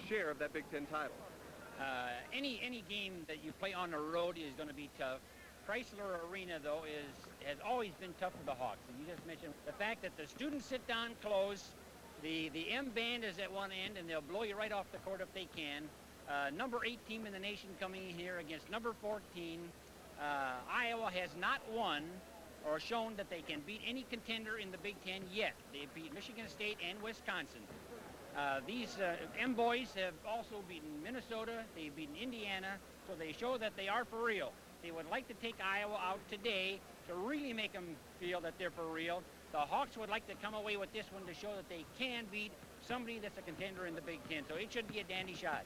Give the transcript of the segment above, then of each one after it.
share of that Big Ten title? Any game that you play on the road is going to be tough. Chrysler Arena, though, has always been tough for the Hawks. And you just mentioned the fact that the students sit down close, the M band is at one end, and they'll blow you right off the court if they can. Number 8 team in the nation coming in here against number 14. Iowa has not won or shown that they can beat any contender in the Big Ten yet. They beat Michigan State and Wisconsin. These M-boys have also beaten Minnesota, they've beaten Indiana, so they show that they are for real. They would like to take Iowa out today to really make them feel that they're for real. The Hawks would like to come away with this one to show that they can beat somebody that's a contender in the Big Ten, so it should be a dandy shot.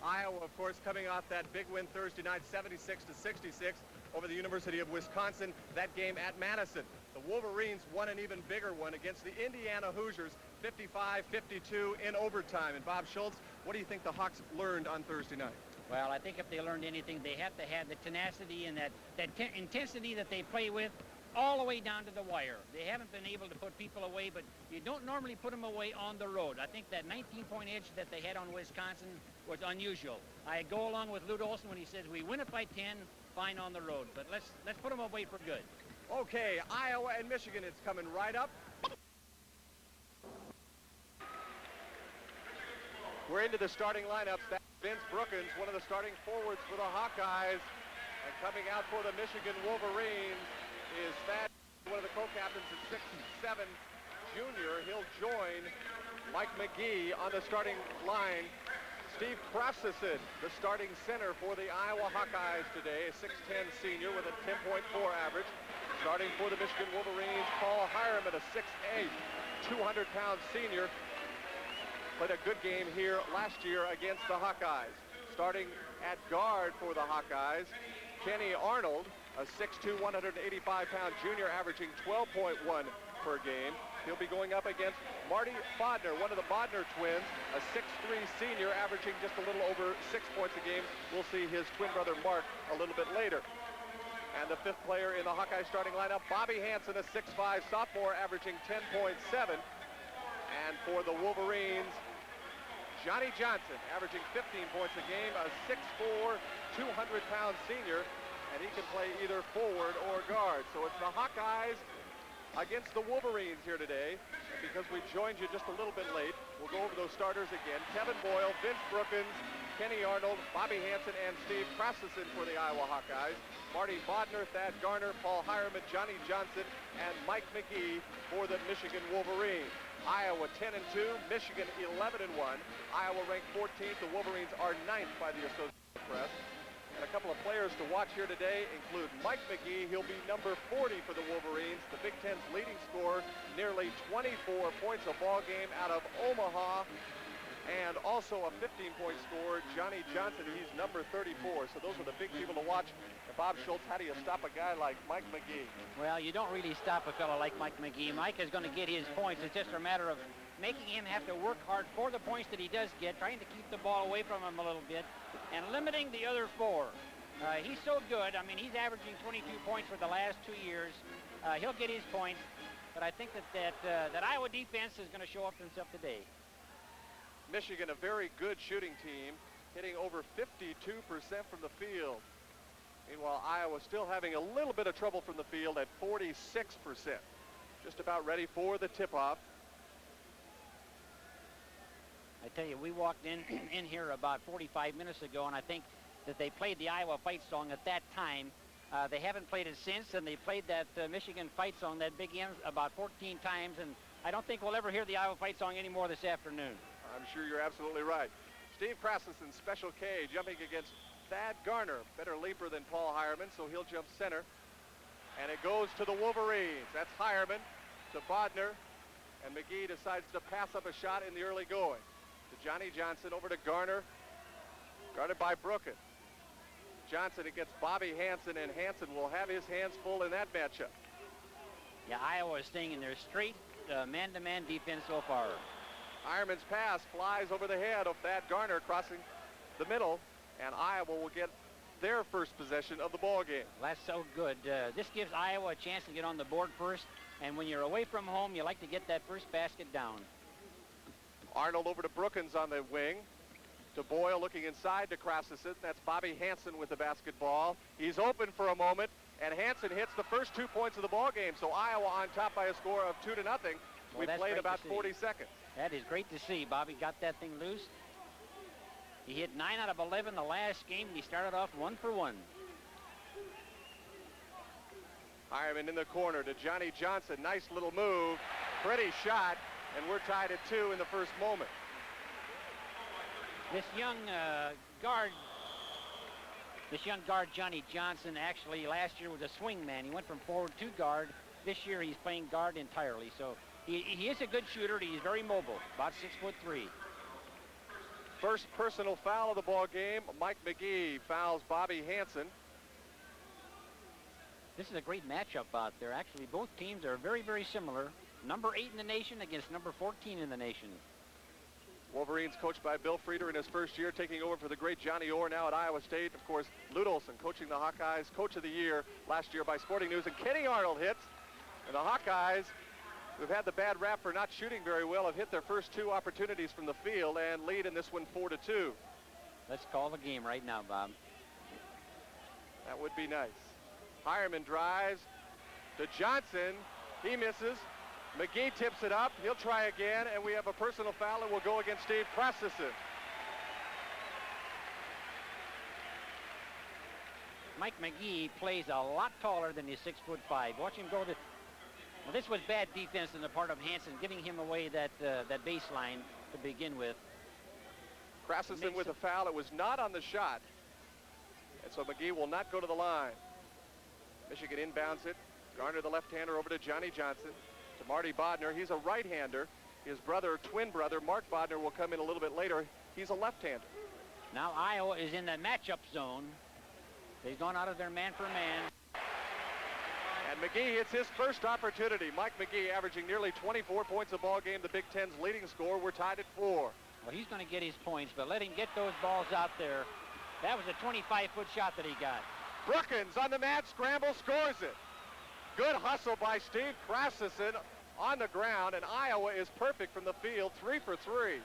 Iowa, of course, coming off that big win Thursday night, 76-66 over the University of Wisconsin, that game at Madison. The Wolverines won an even bigger one against the Indiana Hoosiers, 55-52 in overtime. And Bob Schultz, what do you think the Hawks learned on Thursday night? Well, I think if they learned anything, they have to have the tenacity and that intensity that they play with all the way down to the wire. They haven't been able to put people away, but you don't normally put them away on the road. I think that 19-point edge that they had on Wisconsin was unusual. I go along with Lute Olson when he says we win it by 10, fine on the road, but let's put them away for good. Okay, Iowa and Michigan, it's coming right up. We're into the starting lineups. That's Vince Brookins, one of the starting forwards for the Hawkeyes. And coming out for the Michigan Wolverines is Thad, one of the co-captains at 6'7", junior. He'll join Mike Mcgee on the starting line. Steve Krafcisin, the starting center for the Iowa Hawkeyes today, a 6'10" senior with a 10.4 average. Starting for the Michigan Wolverines, Paul Hireman, a 6'8", 200-pound senior. Played a good game here last year against the Hawkeyes. Starting at guard for the Hawkeyes, Kenny Arnold, a 6'2", 185-pound junior, averaging 12.1 per game. He'll be going up against Marty Bodner, one of the Bodner twins, a 6'3" senior, averaging just a little over 6 points a game. We'll see his twin brother Mark a little bit later. And the 5th player in the Hawkeye starting lineup, Bobby Hansen, a 6'5" sophomore, averaging 10.7. And for the Wolverines, Johnny Johnson, averaging 15 points a game, a 6'4", 200-pound senior, and he can play either forward or guard. So it's the Hawkeyes against the Wolverines here today. And because we joined you just a little bit late, we'll go over those starters again. Kevin Boyle, Vince Brookins, Kenny Arnold, Bobby Hansen, and Steve Krafcisin for the Iowa Hawkeyes. Marty Bodner, Thad Garner, Paul Hireman, Johnny Johnson, and Mike Mcgee for the Michigan Wolverines. Iowa 10-2, Michigan 11-1. Iowa ranked 14th. The Wolverines are 9th by the Associated Press. And a couple of players to watch here today include Mike Mcgee. He'll be number 40 for the Wolverines, the Big Ten's leading scorer, nearly 24 points a ball game out of Omaha. And also a 15-point scorer, Johnny Johnson. He's number 34. So those are the big people to watch. And Bob Schultz, how do you stop a guy like Mike Mcgee? Well, you don't really stop a fellow like Mike Mcgee. Mike is going to get his points. It's just a matter of making him have to work hard for the points that he does get, trying to keep the ball away from him a little bit, and limiting the other 4. He's so good. I mean, he's averaging 22 points for the last 2 years. He'll get his points, but I think that Iowa defense is going to show up themselves today. Michigan, a very good shooting team, hitting over 52% from the field. Meanwhile, Iowa still having a little bit of trouble from the field at 46%. Just about ready for the tip-off. I tell you, we walked in here about 45 minutes ago, and I think that they played the Iowa fight song at that time. They haven't played it since, and they played that Michigan fight song, that Big M, about 14 times, and I don't think we'll ever hear the Iowa fight song anymore this afternoon. I'm sure you're absolutely right. Steve Krafcisin, Special K, jumping against Thad Garner, better leaper than Paul Hireman, so he'll jump center. And it goes to the Wolverines. That's Hireman to Bodner, and Mcgee decides to pass up a shot in the early going. To Johnny Johnson, over to Garner, guarded by Brookins. Johnson against Bobby Hansen, and Hansen will have his hands full in that matchup. Yeah, Iowa is staying in their straight man-to-man defense so far. Hireman's pass flies over the head of Thad Garner, crossing the middle, and Iowa will get their first possession of the ball game. That's so good. This gives Iowa a chance to get on the board first, and when you're away from home, you like to get that first basket down. Arnold over to Brookins on the wing. to Boyle, looking inside to Krafcisin. That's Bobby Hansen with the basketball. He's open for a moment, and Hansen hits the first 2 points of the ball game. So Iowa on top by a score of 2-0. We played about 40 seconds. That is great to see. Bobby got that thing loose. He hit 9 out of 11 the last game, and he started off 1 for 1. Hireman in the corner to Johnny Johnson. Nice little move. Pretty shot, and we're tied at 2 in the first moment. This young guard, Johnny Johnson, actually last year was a swing man. He went from forward to guard. This year he's playing guard entirely. So he is a good shooter. He's very mobile, about 6'3". First personal foul of the ball game. Mike Mcgee fouls Bobby Hansen. This is a great matchup out there. Actually, both teams are very, very similar. Number 8 in the nation against number 14 in the nation. Wolverines coached by Bill Frieder in his first year, taking over for the great Johnny Orr now at Iowa State. Of course, Lute Olson coaching the Hawkeyes, Coach of the Year last year by Sporting News. And Kenny Arnold hits. And the Hawkeyes, who've had the bad rap for not shooting very well, have hit their first 2 opportunities from the field and lead in this one 4-2. Let's call the game right now, Bob. That would be nice. Hireman drives to Johnson. He misses. Mcgee tips it up. He'll try again, and we have a personal foul, and we'll go against Steve Krafcisin. Mike Mcgee plays a lot taller than he's 6'5". Watch him go to. Well, this was bad defense on the part of Hansen, giving him away that baseline to begin with. Krafcisin with a foul. It was not on the shot, and so Mcgee will not go to the line. Michigan inbounds it. Garner, the left-hander, over to Johnny Johnson. To Marty Bodner. He's a right-hander. His brother, twin brother, Mark Bodner, will come in a little bit later. He's a left-hander. Now Iowa is in the matchup zone. They've gone out of their man-for-man. And Mcgee hits his first opportunity. Mike Mcgee averaging nearly 24 points a ball game, the Big Ten's leading scorer. We're tied at 4. Well, he's going to get his points, but let him get those balls out there. That was a 25-foot shot that he got. Brookins on the mad scramble, scores it. Good hustle by Steve Krafcisin on the ground, and Iowa is perfect from the field, 3 for 3.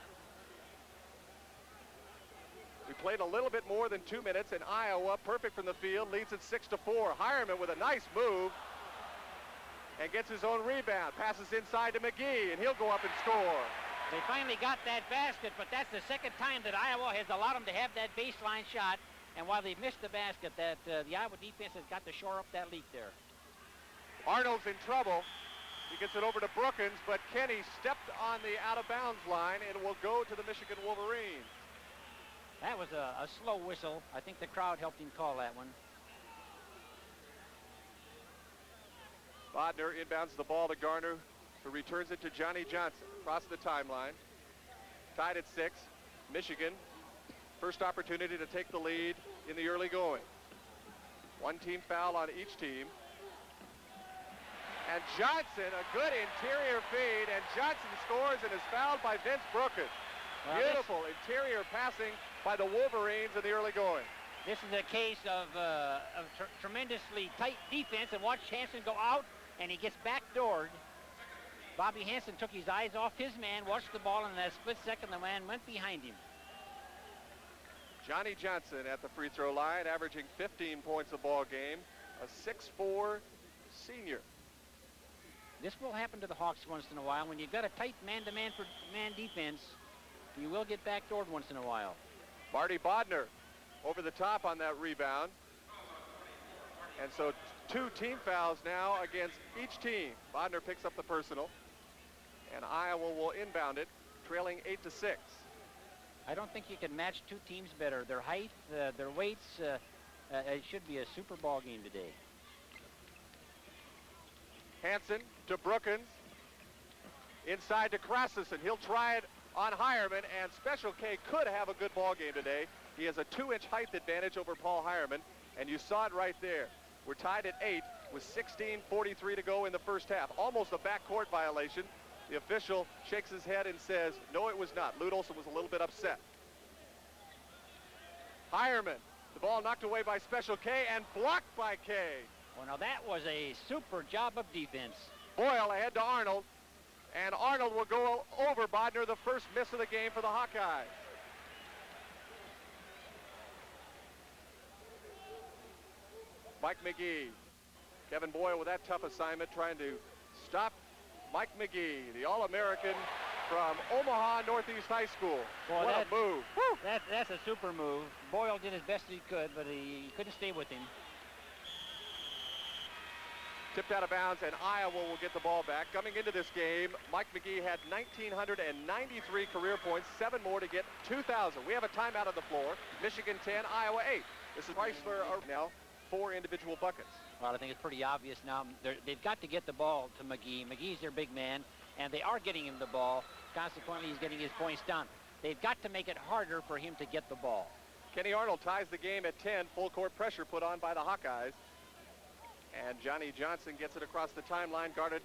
We played a little bit more than 2 minutes, and Iowa, perfect from the field, leads it 6-4. Hireman with a nice move and gets his own rebound. Passes inside to Mcgee, and he'll go up and score. They finally got that basket, but that's the second time that Iowa has allowed them to have that baseline shot. And while they've missed the basket, the Iowa defense has got to shore up that leak there. Arnold's in trouble. He gets it over to Brookins, but Kenny stepped on the out-of-bounds line, and it will go to the Michigan Wolverines. That was a slow whistle. I think the crowd helped him call that one. Bodner inbounds the ball to Garner, who returns it to Johnny Johnson across the timeline. Tied at 6. Michigan, first opportunity to take the lead in the early going. One team foul on each team. And Johnson, a good interior feed, and Johnson scores and is fouled by Vince Brookins. Well, beautiful interior passing by the Wolverines in the early going. This is a case of tremendously tight defense, and watch Hansen go out, and he gets backdoored. Bobby Hansen took his eyes off his man, watched the ball, and in that split second, the man went behind him. Johnny Johnson at the free throw line, averaging 15 points a ball game, a 6'4" senior. This will happen to the Hawks once in a while. When you've got a tight man-to-man defense, you will get backdoored once in a while. Marty Bodner over the top on that rebound. And so 2 team fouls now against each team. Bodner picks up the personal, and Iowa will inbound it, trailing 8-6. I don't think you can match 2 teams better. Their height, their weights, it should be a super ball game today. Hansen to Brookins. Inside to Krafcisin. He'll try it on Hireman, and Special K could have a good ball game today. He has a 2-inch height advantage over Paul Hireman, and you saw it right there. We're tied at 8 with 16:43 to go in the first half. Almost a backcourt violation. The official shakes his head and says, no, it was not. Lute Olson was a little bit upset. Hireman, the ball knocked away by Special K and blocked by K. Well, now that was a super job of defense. Boyle ahead to Arnold, and Arnold will go over Bodner, the first miss of the game for the Hawkeyes. Mike Mcgee. Kevin Boyle with that tough assignment, trying to stop Mike Mcgee, the All-American from Omaha Northeast High School. Boy, what a move. That's a super move. Boyle did as best he could, but he couldn't stay with him. Tipped out of bounds, and Iowa will get the ball back. Coming into this game, Mike Mcgee had 1,993 career points, 7 more to get 2,000. We have a timeout on the floor. Michigan 10, Iowa 8. This is Chrysler now, 4 individual buckets. Well, I think it's pretty obvious now. They've got to get the ball to Mcgee. Mcgee's their big man, and they are getting him the ball. Consequently, he's getting his points done. They've got to make it harder for him to get the ball. Kenny Arnold ties the game at 10. Full court pressure put on by the Hawkeyes. And Johnny Johnson gets it across the timeline, guarded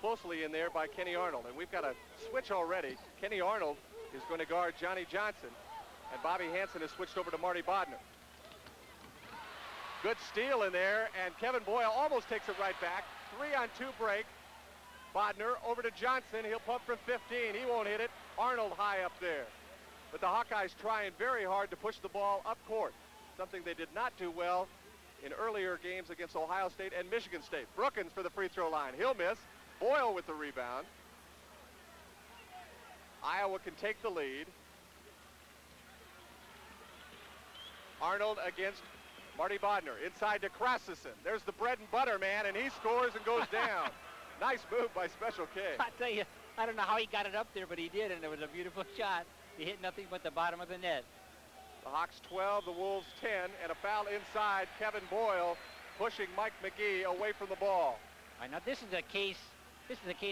closely in there by Kenny Arnold. And we've got a switch already. Kenny Arnold is going to guard Johnny Johnson, and Bobby Hansen has switched over to Marty Bodner. Good steal in there, and Kevin Boyle almost takes it right back. 3-on-2 break. Bodner over to Johnson. He'll pump from 15. He won't hit it. Arnold high up there. But the Hawkeyes trying very hard to push the ball up court, something they did not do well in earlier games against Ohio State and Michigan State. Brookins for the free throw line. He'll miss. Boyle with the rebound. Iowa can take the lead. Arnold against Marty Bodner. Inside to Krafcisin. There's the bread and butter man, and he scores and goes down. Nice move by Special K. I tell you, I don't know how he got it up there, but he did, and it was a beautiful shot. He hit nothing but the bottom of the net. The Hawks 12, the Wolves 10, and a foul inside. Kevin Boyle pushing Mike Mcgee away from the ball. All right, now this is a case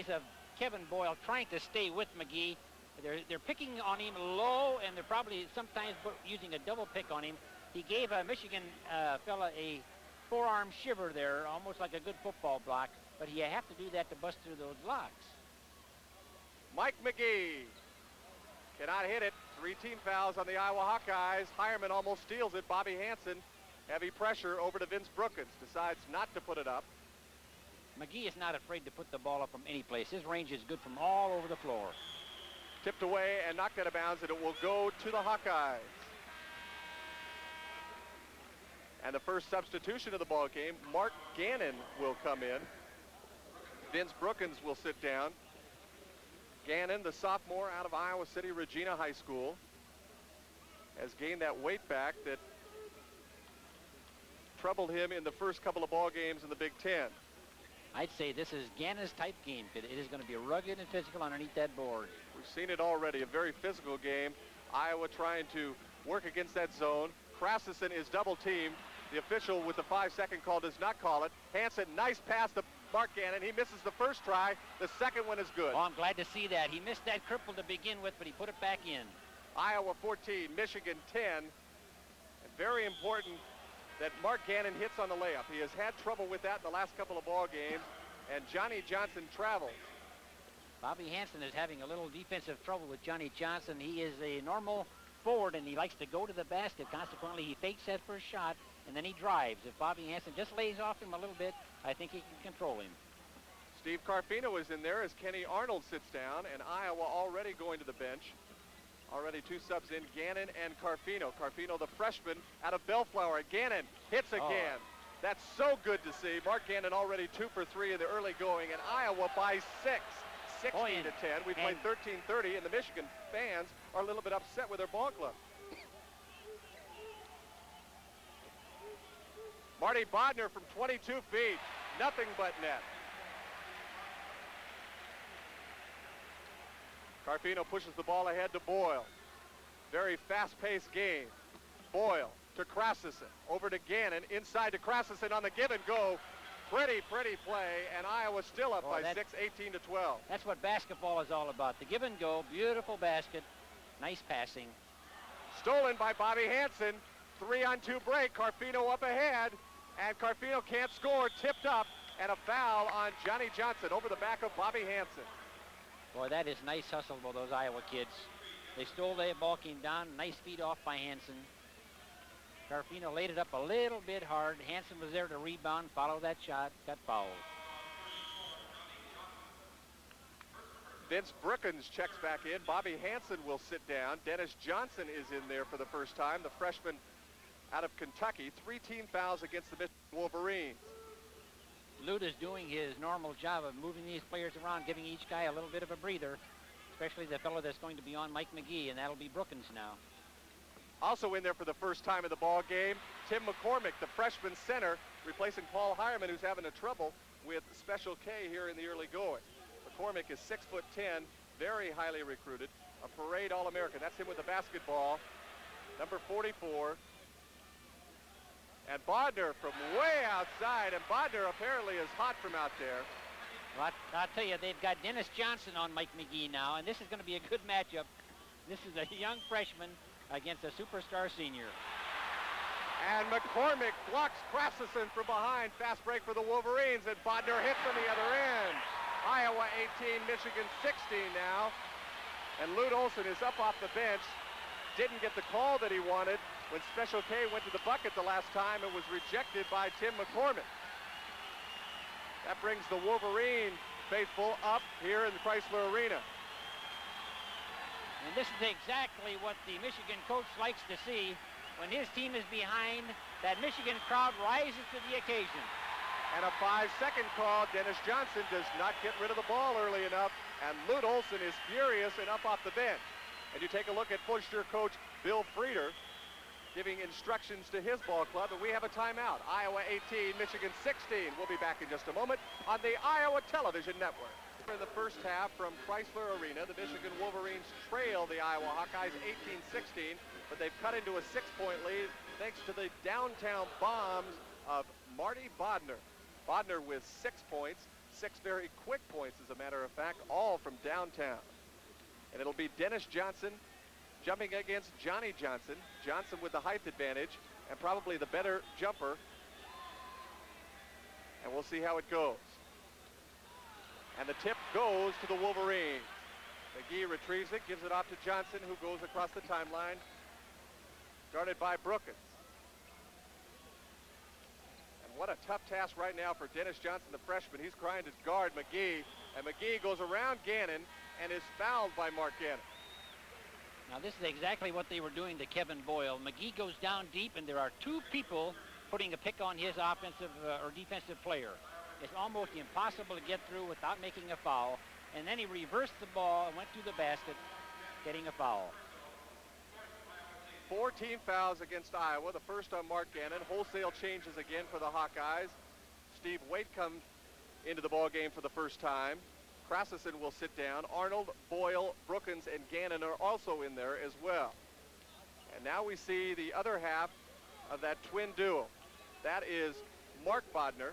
of Kevin Boyle trying to stay with Mcgee. They're picking on him low, and they're probably sometimes using a double pick on him. He gave a Michigan fella a forearm shiver there, almost like a good football block, but you have to do that to bust through those blocks. Mike Mcgee cannot hit it. 3 team fouls on the Iowa Hawkeyes. Hireman almost steals it. Bobby Hansen, heavy pressure over to Vince Brookins, decides not to put it up. Mcgee is not afraid to put the ball up from any place. His range is good from all over the floor. Tipped away and knocked out of bounds, and it will go to the Hawkeyes. And the first substitution of the ball game, Mark Gannon will come in. Vince Brookins will sit down. Gannon, the sophomore out of Iowa City Regina High School, has gained that weight back that troubled him in the first couple of ball games in the Big Ten. I'd say this is Gannon's type game. It is going to be rugged and physical underneath that board. We've seen it already, a very physical game. Iowa trying to work against that zone. Krafcisin is double teamed. The official with the 5-second call does not call it. Hansen, nice pass to Mark Gannon. He misses the first try. The second one is good. Oh, I'm glad to see that. He missed that cripple to begin with, but he put it back in. Iowa 14, Michigan 10. And very important that Mark Gannon hits on the layup. He has had trouble with that in the last couple of ball games, and Johnny Johnson travels. Bobby Hansen is having a little defensive trouble with Johnny Johnson. He is a normal forward, and he likes to go to the basket. Consequently, he fakes that first shot, and then he drives. If Bobby Hansen just lays off him a little bit, I think he can control him. Steve Carfino is in there as Kenny Arnold sits down, and Iowa already going to the bench. Already 2 subs in, Gannon and Carfino. Carfino, the freshman out of Bellflower. Gannon hits again. That's so good to see. Mark Gannon already 2 for 3 in the early going, and Iowa by 6. 16 to 10. We played 13-30, and the Michigan fans are a little bit upset with their ball club. Marty Bodner from 22 feet. Nothing but net. Carfino pushes the ball ahead to Boyle. Very fast-paced game. Boyle to Krafcisin. Over to Gannon. Inside to Krafcisin on the give and go. Pretty play, and Iowa still up by 6, 18 to 12. That's what basketball is all about. The give and go, beautiful basket, nice passing. Stolen by Bobby Hansen. 3-on-2 break. Carfino up ahead, and Carfino can't score. Tipped up, and a foul on Johnny Johnson over the back of Bobby Hansen. Boy, that is nice hustle by those Iowa kids. They stole that ball, came down, nice feed off by Hansen. Carfino laid it up a little bit hard. Hansen was there to rebound, follow that shot, got fouled. Vince Brookins checks back in. Bobby Hansen will sit down. Dennis Johnson is in there for the first time, the freshman out of Kentucky. 3 team fouls against the Michigan Wolverines. Lute is doing his normal job of moving these players around, giving each guy a little bit of a breather, especially the fellow that's going to be on Mike Mcgee, and that'll be Brookins now. Also in there for the first time in the ball game, Tim McCormick, the freshman center, replacing Paul Hireman, who's having a trouble with Special K here in the early going. McCormick is 6'10", very highly recruited, a parade All-American. That's him with the basketball, number 44. And Bodner from way outside, and Bodner apparently is hot from out there. Well, I'll tell you, they've got Dennis Johnson on Mike Mcgee now, and this is going to be a good matchup. This is a young freshman against a superstar senior. And McCormick blocks Krafcisin from behind. Fast break for the Wolverines, and Bodner hits on the other end. Iowa 18, Michigan 16 now. And Lute Olson is up off the bench. Didn't get the call that he wanted when Special K went to the bucket the last time. It was rejected by Tim McCormick. That brings the Wolverine faithful up here in the Chrysler Arena. And this is exactly what the Michigan coach likes to see. When his team is behind, that Michigan crowd rises to the occasion. And a 5-second call. Dennis Johnson does not get rid of the ball early enough, and Lute Olson is furious and up off the bench. And you take a look at Fullster coach Bill Frieder giving instructions to his ball club, and we have a timeout. Iowa 18, Michigan 16. We'll be back in just a moment on the Iowa Television Network. In the first half from Chrysler Arena, the Michigan Wolverines trail the Iowa Hawkeyes 18-16, but they've cut into a 6-point lead thanks to the downtown bombs of Marty Bodner. Bodner with 6 points, 6 very quick points, as a matter of fact, all from downtown. And it'll be Dennis Johnson jumping against Johnny Johnson. Johnson with the height advantage and probably the better jumper. And we'll see how it goes. And the tip goes to the Wolverines. Mcgee retrieves it, gives it off to Johnson, who goes across the timeline. Guarded by Brookins. And what a tough task right now for Dennis Johnson, the freshman. He's trying to guard Mcgee, and Mcgee goes around Gannon and is fouled by Mark Gannon. Now this is exactly what they were doing to Kevin Boyle. Mcgee goes down deep, and there are 2 people putting a pick on his offensive or defensive player. It's almost impossible to get through without making a foul. And then he reversed the ball and went through the basket, getting a foul. 4 team fouls against Iowa, the first on Mark Gannon. Wholesale changes again for the Hawkeyes. Steve Waite comes into the ball game for the first time. Krafcisin will sit down. Arnold, Boyle, Brookins, and Gannon are also in there as well. And now we see the other half of that twin duo. That is Mark Bodner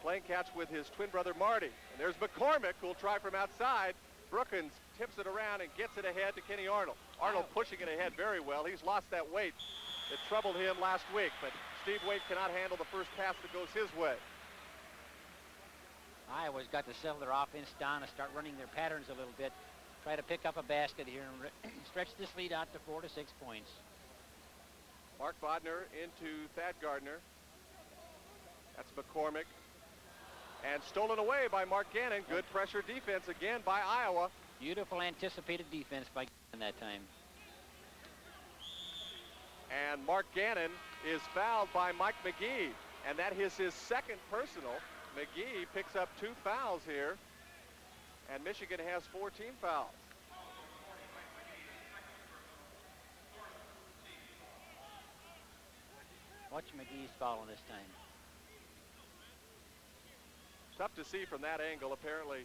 playing catch with his twin brother Marty. And there's McCormick, who'll try from outside. Brookins tips it around and gets it ahead to Kenny Arnold. Arnold pushing it ahead very well. He's lost that weight that troubled him last week, but Steve Waite cannot handle the first pass that goes his way. Iowa's got to settle their offense down and start running their patterns a little bit. Try to pick up a basket here and stretch this lead out to 4 to 6 points. Mark Bodner into Thad Gardner. That's McCormick. And stolen away by Mark Gannon. Good pressure defense again by Iowa. Beautiful anticipated defense by Gannon that time. And Mark Gannon is fouled by Mike Mcgee. And that is his second personal. Mcgee picks up 2 fouls here. And Michigan has 4 team fouls. Watch Mcgee's foul this time. Tough to see from that angle. Apparently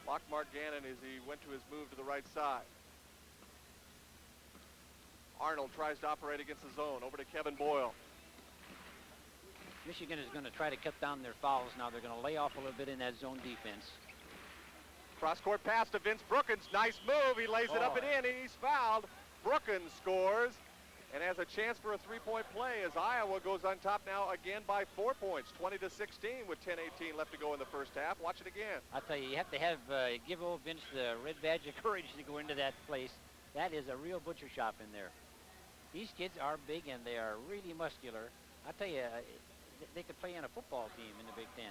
blocked Mark Gannon as he went to his move to the right side. Arnold tries to operate against the zone. Over to Kevin Boyle. Michigan is going to try to cut down their fouls now. They're going to lay off a little bit in that zone defense. Cross-court pass to Vince Brookins. Nice move. He lays it up and in. He's fouled. Brookins scores and has a chance for a 3-point play as Iowa goes on top now again by 4 points, 20 to 16 with 10:18 left to go in the first half. Watch it again. I'll tell you have to have give old Vince the red badge of courage to go into that place. That is a real butcher shop in there. These kids are big and they are really muscular. I'll tell you, they could play on a football team in the Big Ten.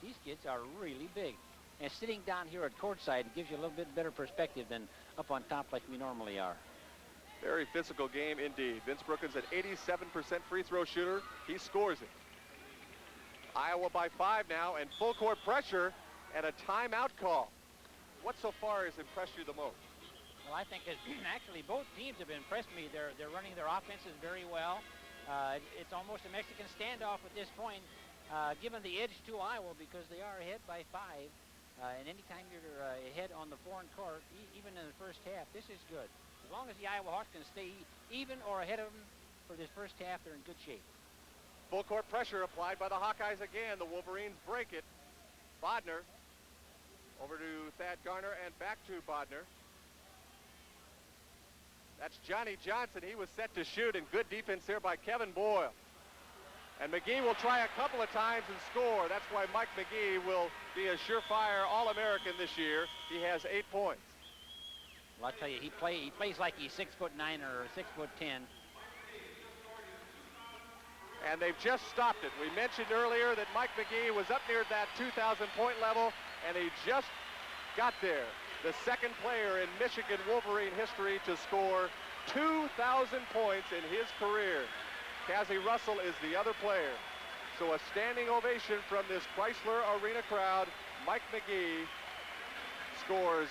These kids are really big. And sitting down here at courtside, it gives you a little bit better perspective than up on top like we normally are. Very physical game indeed. Vince Brookins, an 87% free throw shooter. He scores it. Iowa by 5 now, and full court pressure and a timeout call. What so far has impressed you the most? Well, I think actually both teams have impressed me. They're running their offenses very well. It's almost a Mexican standoff at this point, given the edge to Iowa because they are ahead by 5. And anytime you're ahead on the foreign court, even in the first half, this is good. As long as the Iowa Hawks can stay even or ahead of them for this first half, they're in good shape. Full court pressure applied by the Hawkeyes again. The Wolverines break it. Bodner over to Thad Garner and back to Bodner. That's Johnny Johnson. He was set to shoot, and good defense here by Kevin Boyle. And Mcgee will try a couple of times and score. That's why Mike Mcgee will be a surefire All-American this year. He has 8 points. Well, I'll tell you, he plays like he's 6'9" or 6'10". And they've just stopped it. We mentioned earlier that Mike Mcgee was up near that 2,000-point level, and he just got there. The second player in Michigan Wolverine history to score 2,000 points in his career. Cassie Russell is the other player. So a standing ovation from this Chrysler Arena crowd. Mike Mcgee scores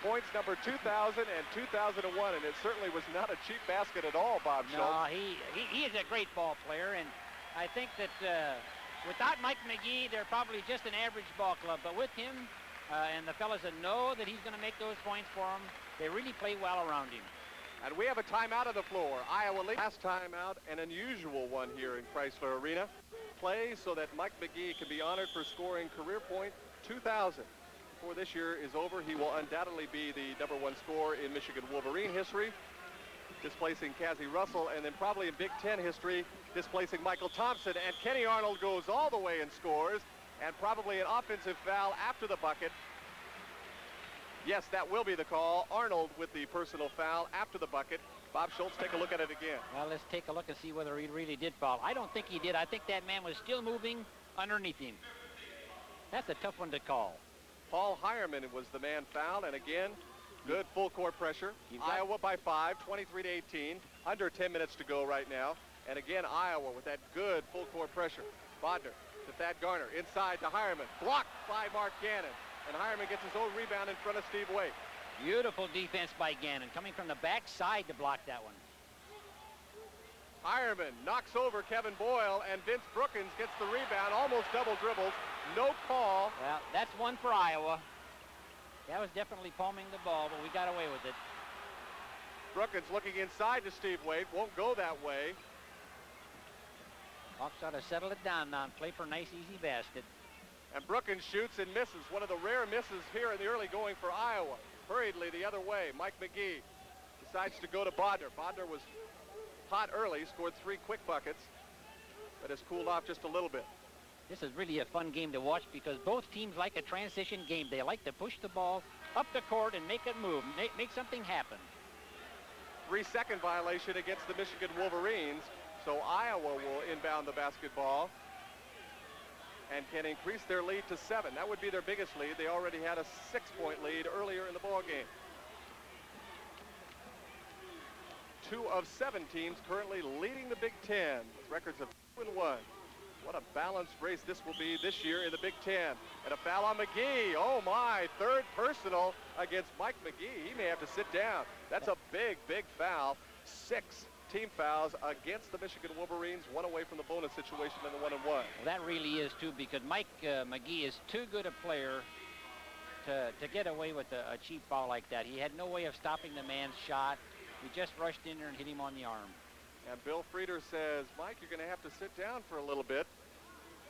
points number 2,000 and 2001, and it certainly was not a cheap basket at all, Bob Schultz. No, he is a great ball player, and I think that without Mike Mcgee, they're probably just an average ball club, but with him and the fellas that know that he's going to make those points for them, they really play well around him. And we have a timeout on the floor. Iowa leads. Last timeout, an unusual one here in Chrysler Arena. Play so that Mike Mcgee can be honored for scoring career point 2,000. Before this year is over, he will undoubtedly be the #1 scorer in Michigan Wolverine history, displacing Cassie Russell, and then probably in Big Ten history, displacing Michael Thompson. And Kenny Arnold goes all the way and scores, and probably an offensive foul after the bucket. Yes, that will be the call. Arnold with the personal foul after the bucket. Bob Schultz, take a look at it again. Well, let's take a look and see whether he really did foul. I don't think he did. I think that man was still moving underneath him. That's a tough one to call. Paul Hireman was the man fouled, and again, good full court pressure. Iowa by 5, 23-18, under 10 minutes to go right now. And again, Iowa with that good full court pressure. Bodner to Thad Garner, inside to Hireman, blocked by Mark Gannon. And Hireman gets his own rebound in front of Steve Waite. Beautiful defense by Gannon, coming from the backside to block that one. Hireman knocks over Kevin Boyle, and Vince Brookins gets the rebound, almost double dribbles. No call. Well, that's one for Iowa. That was definitely palming the ball, but we got away with it. Brookins looking inside to Steve Waite. Won't go that way. Hawks ought to settle it down now and play for a nice, easy basket. And Brookins shoots and misses. One of the rare misses here in the early going for Iowa. Hurriedly the other way. Mike Mcgee decides to go to Bodner. Bodner was hot early, scored 3 quick buckets, but has cooled off just a little bit. This is really a fun game to watch because both teams like a transition game. They like to push the ball up the court and make it move, make something happen. 3-second violation against the Michigan Wolverines, so Iowa will inbound the basketball and can increase their lead to 7. That would be their biggest lead. They already had a 6-point lead earlier in the ball game. 2 of 7 teams currently leading the Big Ten with records of 2-1. What a balanced race this will be this year in the Big Ten. And a foul on Mcgee. Oh my, 3rd personal against Mike Mcgee. He may have to sit down. That's a big, big foul. 6 team fouls against the Michigan Wolverines, 1 away from the bonus situation in the 1-and-1. Well, that really is too, because Mike Mcgee is too good a player to get away with a cheap foul like that. He had no way of stopping the man's shot. He just rushed in there and hit him on the arm. And Bill Frieder says, Mike, you're going to have to sit down for a little bit.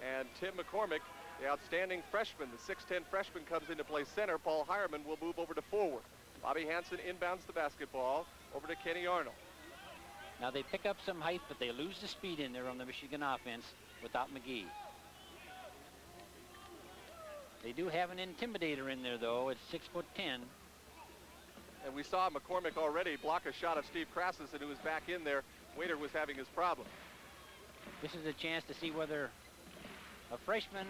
And Tim McCormick, the outstanding freshman, the 6'10 freshman, comes into play center. Paul Hireman will move over to forward. Bobby Hansen inbounds the basketball over to Kenny Arnold. Now they pick up some height, but they lose the speed in there on the Michigan offense without Mcgee. They do have an intimidator in there, though. It's 6'10". And we saw McCormick already block a shot of Steve Krafcisin, who was back in there. Waiter was having his problem. This is a chance to see whether a freshman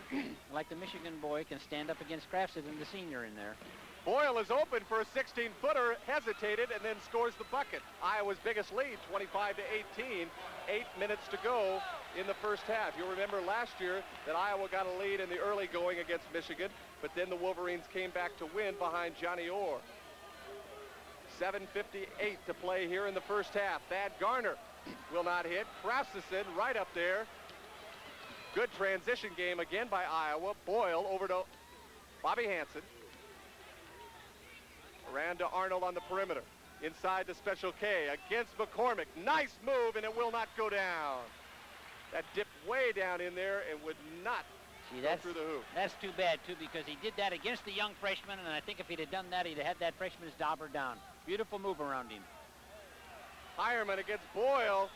like the Michigan boy can stand up against Krafcisin, the senior in there. Boyle is open for a 16-footer, hesitated, and then scores the bucket. Iowa's biggest lead, 25-18, 8 minutes to go in the first half. You'll remember last year that Iowa got a lead in the early going against Michigan, but then the Wolverines came back to win behind Johnny Orr. 7:58 to play here in the first half. Thad Garner will not hit. Krafcisin right up there. Good transition game again by Iowa. Boyle over to Bobby Hansen. Around to Arnold on the perimeter. Inside to Special K against McCormick. Nice move, and it will not go down. That dipped way down in there and would not go through the hoop. That's too bad, too, because he did that against the young freshman, and I think if he'd have done that, he'd have had that freshman's dauber down. Beautiful move around him. Hireman against Boyle,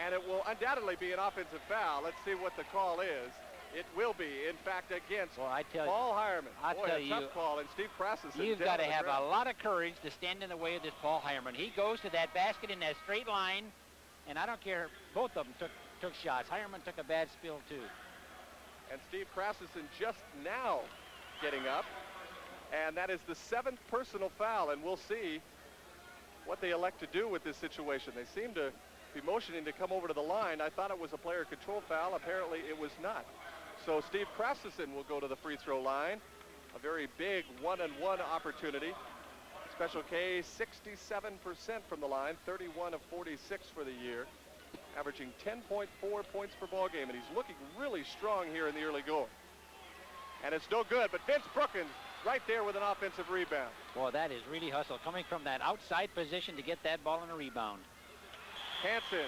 and it will undoubtedly be an offensive foul. Let's see what the call is. It will be, in fact, against Paul Hireman. I tell you, tough call, and Steve Krafcisin. You've got to have a lot of courage to stand in the way of this Paul Hireman. He goes to that basket in that straight line, and I don't care. Both of them took shots. Hireman took a bad spill, too. And Steve Krafcisin just now getting up, and that is the 7th personal foul, and we'll see what they elect to do with this situation. They seem to be motioning to come over to the line. I thought it was a player control foul. Apparently it was not. So Steve Krafcisin will go to the free throw line. A very big one-on-one opportunity. Special K 67% from the line, 31 of 46 for the year, averaging 10.4 points per ball game, and he's looking really strong here in the early going. And it's no good, but Vince Brookins right there with an offensive rebound. Boy, that is really hustle, coming from that outside position to get that ball in a rebound. Hansen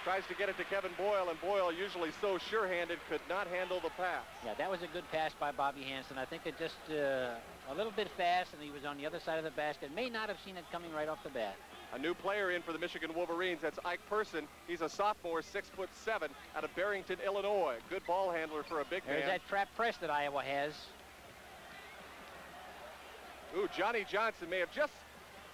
tries to get it to Kevin Boyle, and Boyle, usually so sure-handed, could not handle the pass. Yeah, that was a good pass by Bobby Hansen. I think it just a little bit fast, and he was on the other side of the basket. May not have seen it coming right off the bat. A new player in for the Michigan Wolverines. That's Ike Person. He's a sophomore, 6'7", out of Barrington, Illinois. Good ball handler for a big man. There's that trap press that Iowa has. Ooh, Johnny Johnson may have just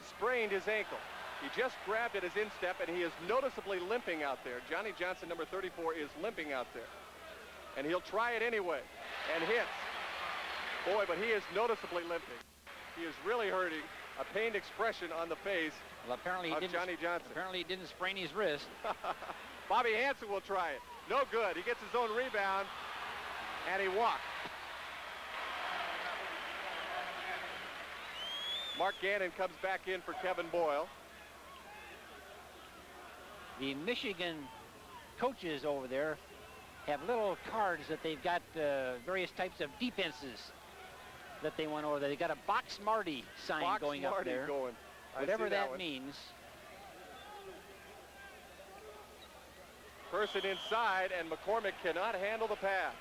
sprained his ankle. He just grabbed at his instep, and he is noticeably limping out there. Johnny Johnson, number 34, is limping out there. And he'll try it anyway, and hits. Boy, but he is noticeably limping. He is really hurting. A pained expression on the face of Johnny Johnson. Apparently he didn't sprain his wrist. Bobby Hansen will try it. No good. He gets his own rebound, and he walks. Mark Gannon comes back in for Kevin Boyle. The Michigan coaches over there have little cards that they've got various types of defenses that they went over there. They got a Box Marty sign going up there. Whatever that means. Person inside, and McCormick cannot handle the pass.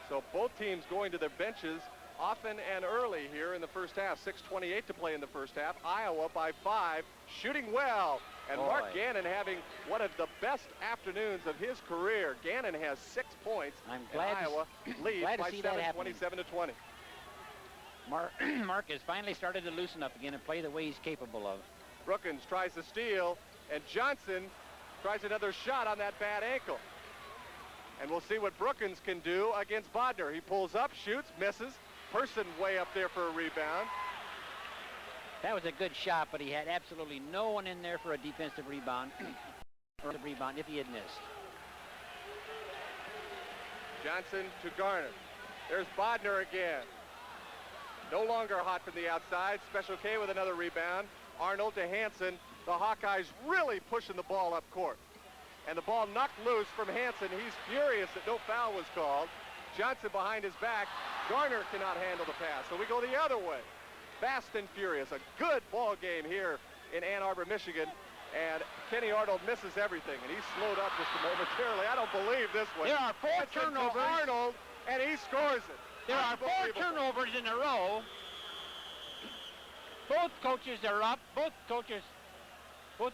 So both teams going to their benches often and early here in the first half. 6:28 to play in the first half. Iowa by 5, shooting well. And Mark Gannon having one of the best afternoons of his career. Gannon has 6 points. I'm glad Iowa leads by 7, 27-20. Mark has finally started to loosen up again and play the way he's capable of. Brookins tries to steal, and Johnson tries another shot on that bad ankle. And we'll see what Brookins can do against Bodner. He pulls up, shoots, misses. Person way up there for a rebound. That was a good shot, but he had absolutely no one in there for a defensive rebound. Or a rebound if he had missed. Johnson to Garner. There's Bodner again. No longer hot from the outside. Special K with another rebound. Arnold to Hansen. The Hawkeyes really pushing the ball up court. And the ball knocked loose from Hansen. He's furious that no foul was called. Johnson behind his back. Garner cannot handle the pass. So we go the other way. Fast and furious. A good ball game here in Ann Arbor, Michigan. And Kenny Arnold misses everything. And he's slowed up just momentarily. I don't believe this one. There are 4 turnovers. Arnold, and he scores it. There are 4 turnovers in a row. Both coaches are up. Both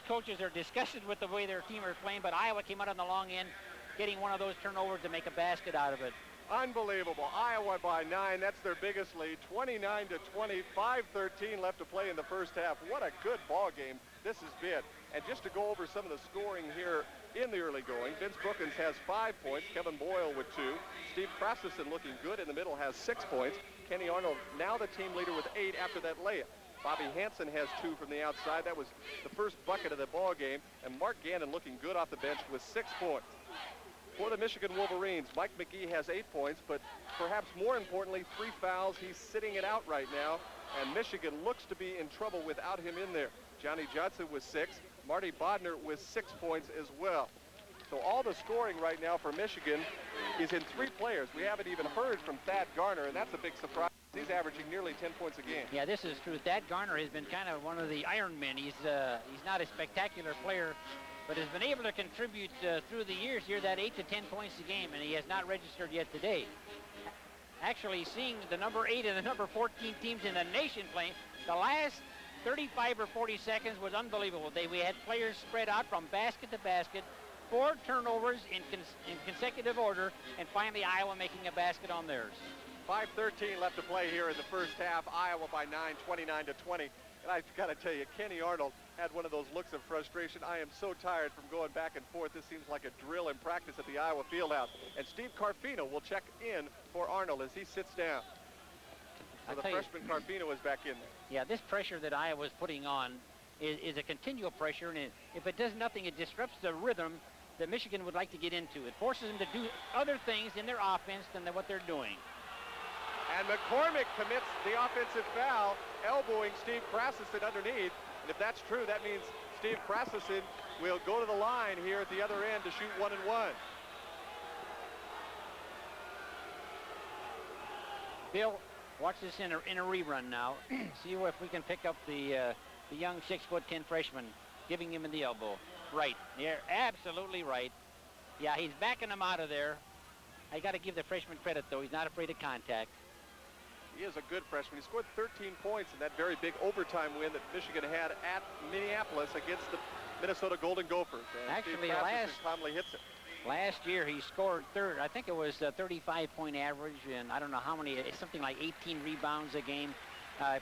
coaches are disgusted with the way their team are playing, but Iowa came out on the long end, getting one of those turnovers to make a basket out of it. Unbelievable. Iowa by 9. That's their biggest lead. 29-20, 5:13 left to play in the first half. What a good ball game this has been. And just to go over some of the scoring here in the early going. Vince Brookins has 5 points. Kevin Boyle with 2. Steve Krafcisin looking good in the middle has 6 points. Kenny Arnold now the team leader with 8 after that layup. Bobby Hansen has 2 from the outside. That was the first bucket of the ball game. And Mark Gannon looking good off the bench with 6 points. For the Michigan Wolverines, Mike Mcgee has 8 points, but perhaps more importantly, 3 fouls. He's sitting it out right now, and Michigan looks to be in trouble without him in there. Johnny Johnson with 6, Marty Bodner with 6 points as well. So all the scoring right now for Michigan is in 3 players. We haven't even heard from Thad Garner, and that's a big surprise. He's averaging nearly 10 points a game. Yeah, this is true. Thad Garner has been kind of one of the Iron Men. He's not a spectacular player, but has been able to contribute through the years here that 8 to 10 points a game, and he has not registered yet today. Actually, seeing the number 8 and the number 14 teams in the nation playing, the last 35 or 40 seconds was unbelievable. We had players spread out from basket to basket, 4 turnovers in consecutive order, and finally Iowa making a basket on theirs. 5:13 left to play here in the first half. Iowa by 9, 29 to 20. And I've got to tell you, Kenny Arnold had one of those looks of frustration. I am so tired from going back and forth. This seems like a drill in practice at the Iowa Fieldhouse. And Steve Carfino will check in for Arnold as he sits down. So the freshman Carfino is back in there. Yeah, this pressure that Iowa's putting on is a continual pressure, and if it does nothing, it disrupts the rhythm that Michigan would like to get into. It forces them to do other things in their offense than what they're doing. And McCormick commits the offensive foul, elbowing Steve Krafcisin underneath. And if that's true, that means Steve Krafcisin will go to the line here at the other end to shoot 1 and 1. Bill, watch this in a rerun now. See if we can pick up the young 6'10" freshman, giving him in the elbow. Right, you're absolutely right. Yeah, he's backing him out of there. I got to give the freshman credit, though. He's not afraid of contact. He is a good freshman. He scored 13 points in that very big overtime win that Michigan had at Minneapolis against the Minnesota Golden Gophers. And actually, calmly hits it. Last year he scored I think it was a 35-point average, and I don't know how many, something like 18 rebounds a game.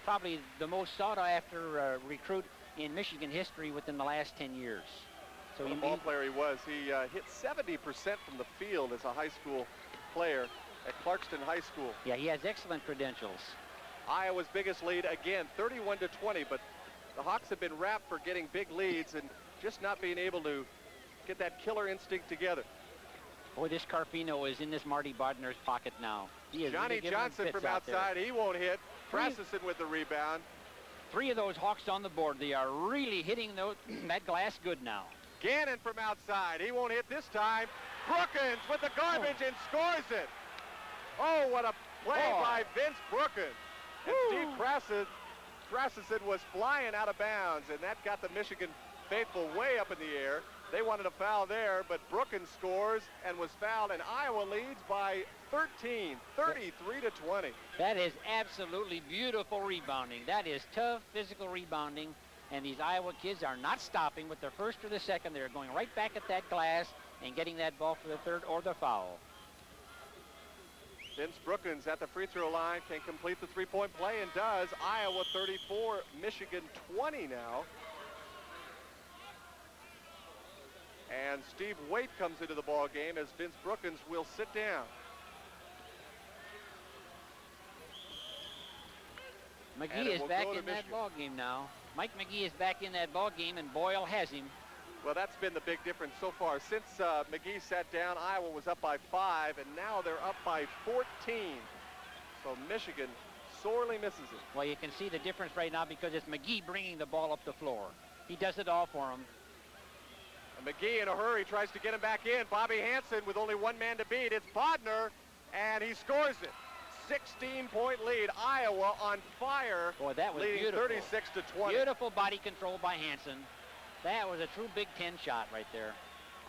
Probably the most sought-after recruit in Michigan history within the last 10 years. So what a ball player he was. He hit 70% from the field as a high school player at Clarkston High School. Yeah, he has excellent credentials. Iowa's biggest lead, again, 31 to 20, but the Hawks have been wrapped for getting big leads and just not being able to get that killer instinct together. Boy, this Carfino is in this Marty Bodner's pocket now. He is Johnny Johnson from outside, he won't hit. Krafcisin with the rebound. 3 of those Hawks on the board. They are really hitting that glass good now. Gannon from outside, he won't hit this time. Brookins with the garbage and scores it. Oh, what a play by Vince Brookins. And Steve Krafcisin was flying out of bounds, and that got the Michigan faithful way up in the air. They wanted a foul there, but Brookins scores and was fouled, and Iowa leads by 13, 33 to 20. That is absolutely beautiful rebounding. That is tough physical rebounding, and these Iowa kids are not stopping with the first or the second. They're going right back at that glass and getting that ball for the third or the foul. Vince Brookins at the free throw line can complete the three-point play and does. Iowa 34, Michigan 20 now. And Steve Waite comes into the ball game as Vince Brookins will sit down. Mcgee is back in that ball game now. Mike Mcgee is back in that ball game, and Boyle has him. Well, that's been the big difference so far. Since Mcgee sat down, Iowa was up by 5, and now they're up by 14. So Michigan sorely misses it. Well, you can see the difference right now because it's Mcgee bringing the ball up the floor. He does it all for him. And Mcgee in a hurry tries to get him back in. Bobby Hansen with only one man to beat. It's Bodner, and he scores it. 16-point lead. Iowa on fire. Boy, that was leading beautiful. 36 to 20. Beautiful body control by Hansen. That was a true Big Ten shot right there.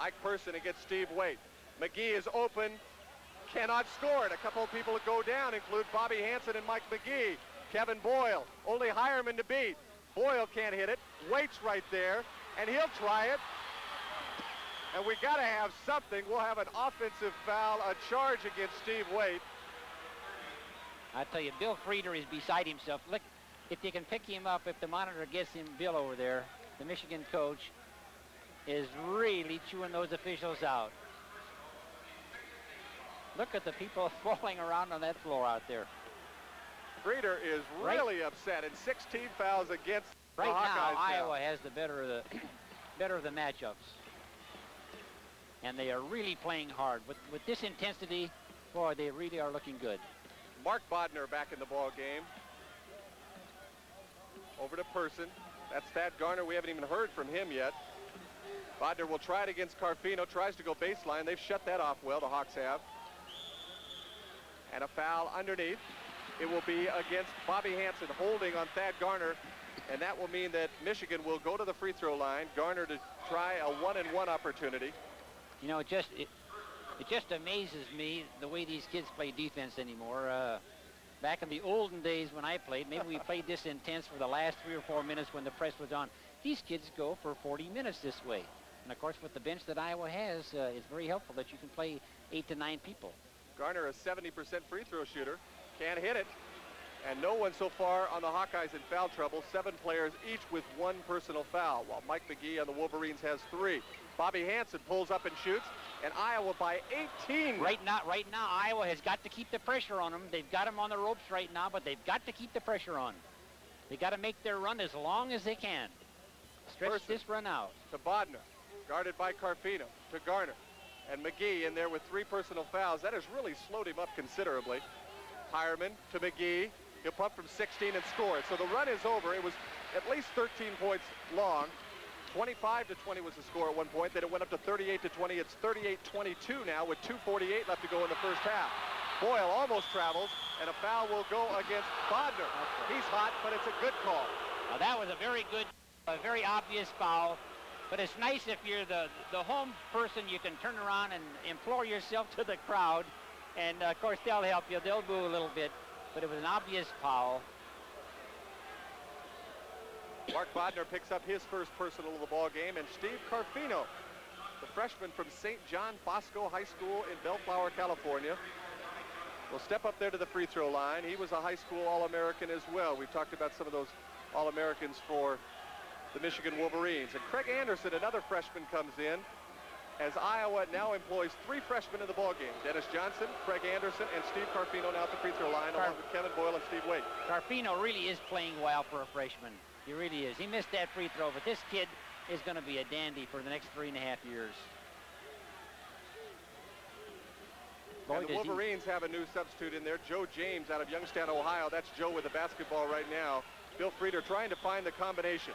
Ike Person against Steve Waite. Mcgee is open, cannot score it. A couple of people that go down include Bobby Hansen and Mike Mcgee. Kevin Boyle, only Hireman to beat. Boyle can't hit it. Waite's right there, and he'll try it. And we got to have something. We'll have an offensive foul, a charge against Steve Waite. I tell you, Bill Frieder is beside himself. Look, if you can pick him up, if the monitor gets him, Bill over there, the Michigan coach. is really chewing those officials out. Look at the people falling around on that floor out there. Breeder is really upset, and 16 fouls against the Right Hawkeyes now, Iowa has the better of the matchups. And they are really playing hard. With this intensity, boy, they really are looking good. Mark Bodner back in the ball game. Over to Person. That's Thad Garner. We haven't even heard from him yet. Bodner will try it against Carfino. Tries to go baseline. They've shut that off well, the Hawks have. And a foul underneath. It will be against Bobby Hansen, holding on Thad Garner. And that will mean that Michigan will go to the free throw line. Garner to try a 1-and-1 opportunity. You know, it just amazes me the way these kids play defense anymore. Back in the olden days when I played, maybe we played this intense for the last 3 or 4 minutes when the press was on. These kids go for 40 minutes this way. And of course, with the bench that Iowa has, it's very helpful that you can play 8 to 9 people. Garner, a 70% free throw shooter, can't hit it. And no one so far on the Hawkeyes in foul trouble. 7 players, each with 1 personal foul, while Mike Mcgee on the Wolverines has 3. Bobby Hansen pulls up and shoots, and Iowa by 18. Right now, Iowa has got to keep the pressure on them. They've got them on the ropes right now, but they've got to keep the pressure on. They got to make their run as long as they can. Stretch this run out. To Bodner, guarded by Carfino, to Garner, and Mcgee in there with 3 personal fouls. That has really slowed him up considerably. Hireman to Mcgee. He'll pump from 16 and score it. So the run is over. It was at least 13 points long. 25-20 was the score at one point. Then it went up to 38-20. It's 38-22 now with 2:48 left to go in the first half. Boyle almost travels, and a foul will go against Bodner. He's hot, but it's a good call. Now that was a very good, a very obvious foul. But it's nice if you're the home person, you can turn around and implore yourself to the crowd. And, of course, they'll help you. They'll boo a little bit. But it was an obvious foul. Mark Bodner picks up his first personal of the ball game, and Steve Carfino, the freshman from St. John Bosco High School in Bellflower, California, will step up there to the free throw line. He was a high school All-American as well. We've talked about some of those All-Americans for the Michigan Wolverines. And Craig Anderson, another freshman, comes in as Iowa now employs 3 freshmen in the ball game. Dennis Johnson, Craig Anderson, and Steve Carfino now at the free throw line, along with Kevin Boyle and Steve Waite. Carfino really is playing well for a freshman. He really is. He missed that free throw, but this kid is going to be a dandy for the next 3.5 years. Boy, and the Wolverines have a new substitute in there, Joe James out of Youngstown, Ohio. That's Joe with the basketball right now. Bill Frieder trying to find the combination.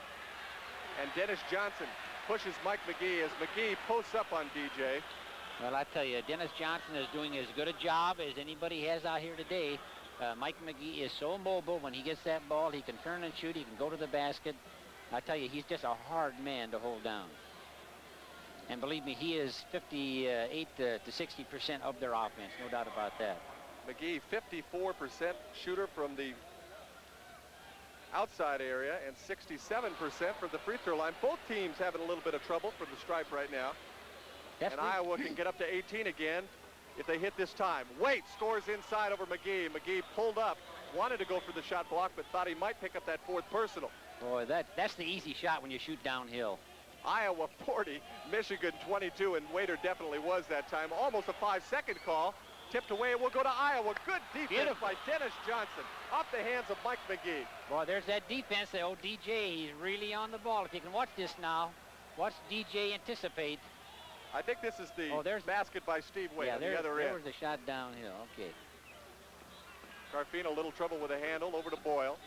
And Dennis Johnson pushes Mike Mcgee as Mcgee posts up on DJ. Well, I tell you, Dennis Johnson is doing as good a job as anybody has out here today. Mike Mcgee is so mobile. When he gets that ball, he can turn and shoot. He can go to the basket. I tell you, he's just a hard man to hold down. And believe me, he is 58 to 60% of their offense, no doubt about that. Mcgee, 54% shooter from the outside area and 67% from the free throw line. Both teams having a little bit of trouble from the stripe right now. And Iowa can get up to 18 again if they hit this time. Waite scores inside over Mcgee. Mcgee pulled up, wanted to go for the shot block, but thought he might pick up that 4th personal. Boy, that's the easy shot when you shoot downhill. Iowa 40, Michigan 22, and Waiter definitely was that time. Almost a 5-second call. Tipped away, it will go to Iowa. Good defense by Dennis Johnson. Off the hands of Mike Mcgee. Boy, there's that defense. The old DJ, he's really on the ball. If you can watch this now, watch DJ anticipate. I think this is the basket by Steve Waite on the other end. There was the shot downhill. Okay. Carfino, a little trouble with a handle. Over to Boyle.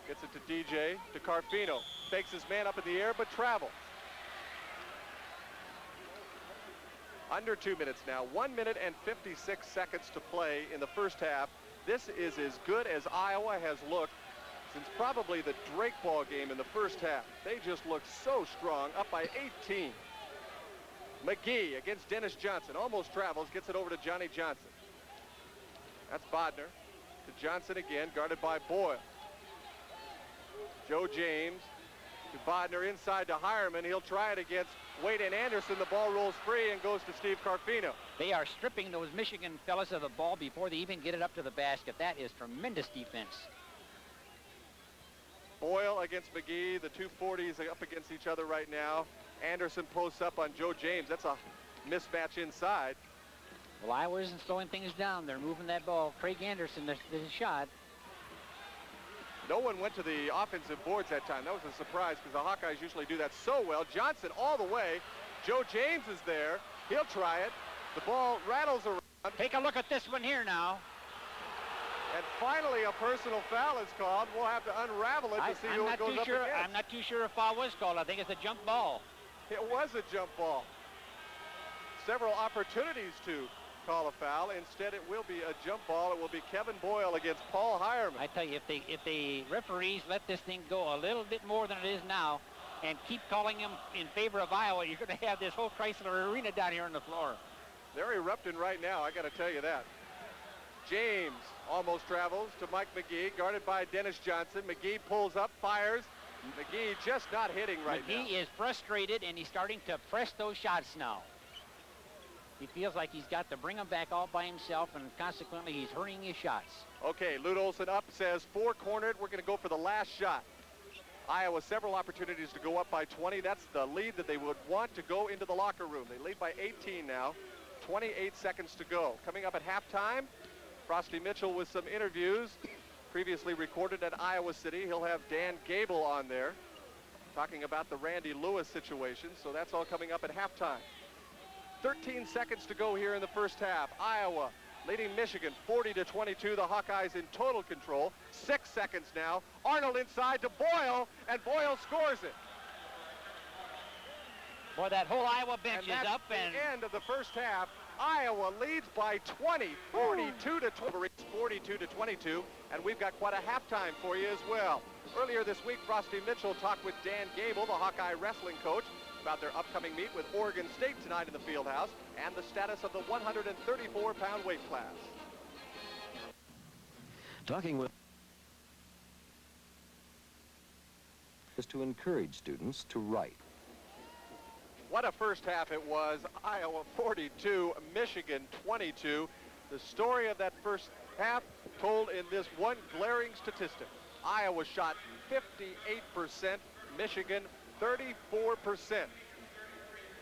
Gets it to DJ, to Carfino. Fakes his man up in the air, but travels. Under 2 minutes now. 1 minute and 56 seconds to play in the first half. This is as good as Iowa has looked since probably the Drake ball game in the first half. They just look so strong, up by 18. Mcgee against Dennis Johnson. Almost travels, gets it over to Johnny Johnson. That's Bodner. To Johnson again, guarded by Boyle. Joe James to Bodner, inside to Hireman. He'll try it against Waite and Anderson. The ball rolls free and goes to Steve Carfino. They are stripping those Michigan fellas of the ball before they even get it up to the basket. That is tremendous defense. Boyle against Mcgee. The 240s are up against each other right now. Anderson posts up on Joe James. That's a mismatch inside. Well, Iowa isn't slowing things down. They're moving that ball. Craig Anderson, the shot. No one went to the offensive boards that time. That was a surprise because the Hawkeyes usually do that so well. Johnson all the way. Joe James is there. He'll try it. The ball rattles around. Take a look at this one here now. And finally, a personal foul is called. We'll have to unravel it to see who it goes up against. I'm not too sure if foul was called. I think it's a jump ball. It was a jump ball. Several opportunities to call a foul. Instead, it will be a jump ball. It will be Kevin Boyle against Paul Hireman. I tell you, if the referees let this thing go a little bit more than it is now and keep calling them in favor of Iowa, you're going to have this whole Chrysler Arena down here on the floor. They're erupting right now, I got to tell you that. James almost travels to Mike Mcgee, guarded by Dennis Johnson. Mcgee pulls up, fires. Mcgee just not hitting right now. Mcgee is frustrated, and he's starting to press those shots now. He feels like he's got to bring them back all by himself, and consequently, he's hurrying his shots. Okay, Lute Olson up, says four-cornered. We're going to go for the last shot. Iowa, several opportunities to go up by 20. That's the lead that they would want to go into the locker room. They lead by 18 now. 28 seconds to go. Coming up at halftime, Frosty Mitchell with some interviews previously recorded at Iowa City. He'll have Dan Gable on there talking about the Randy Lewis situation. So that's all coming up at halftime. 13 seconds to go here in the first half. Iowa leading Michigan 40-22. The Hawkeyes in total control. 6 seconds now. Arnold inside to Boyle, and Boyle scores it. Boy, that whole Iowa bench is up. And the end of the first half. Iowa leads by 20, 42-22, and we've got quite a halftime for you as well. Earlier this week, Frosty Mitchell talked with Dan Gable, the Hawkeye wrestling coach, about their upcoming meet with Oregon State tonight in the Fieldhouse and the status of the 134-pound weight class. Talking with is to encourage students to write. What a first half it was. Iowa 42, Michigan 22. The story of that first half told in this one glaring statistic. Iowa shot 58%, Michigan 34%.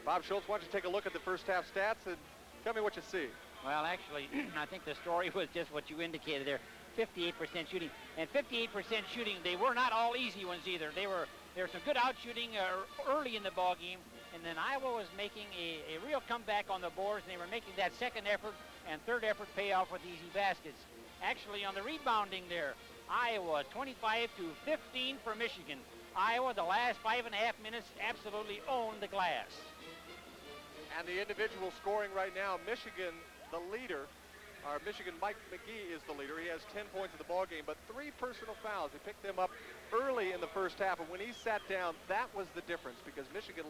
Bob Schultz, why don't you take a look at the first half stats and tell me what you see. Well, actually, I think the story was just what you indicated there. 58% shooting. And 58% shooting, they were not all easy ones either. There was some good out shooting early in the ball game. And then Iowa was making a real comeback on the boards, and they were making that second effort and third effort pay off with easy baskets. Actually, on the rebounding there, Iowa 25-15 for Michigan. Iowa, the last 5.5 minutes, absolutely owned the glass. And the individual scoring right now, Michigan, the leader, our Michigan Mike Mcgee is the leader. He has 10 points in the ball game, but 3 personal fouls. He picked them up early in the first half, and when he sat down, that was the difference because Michigan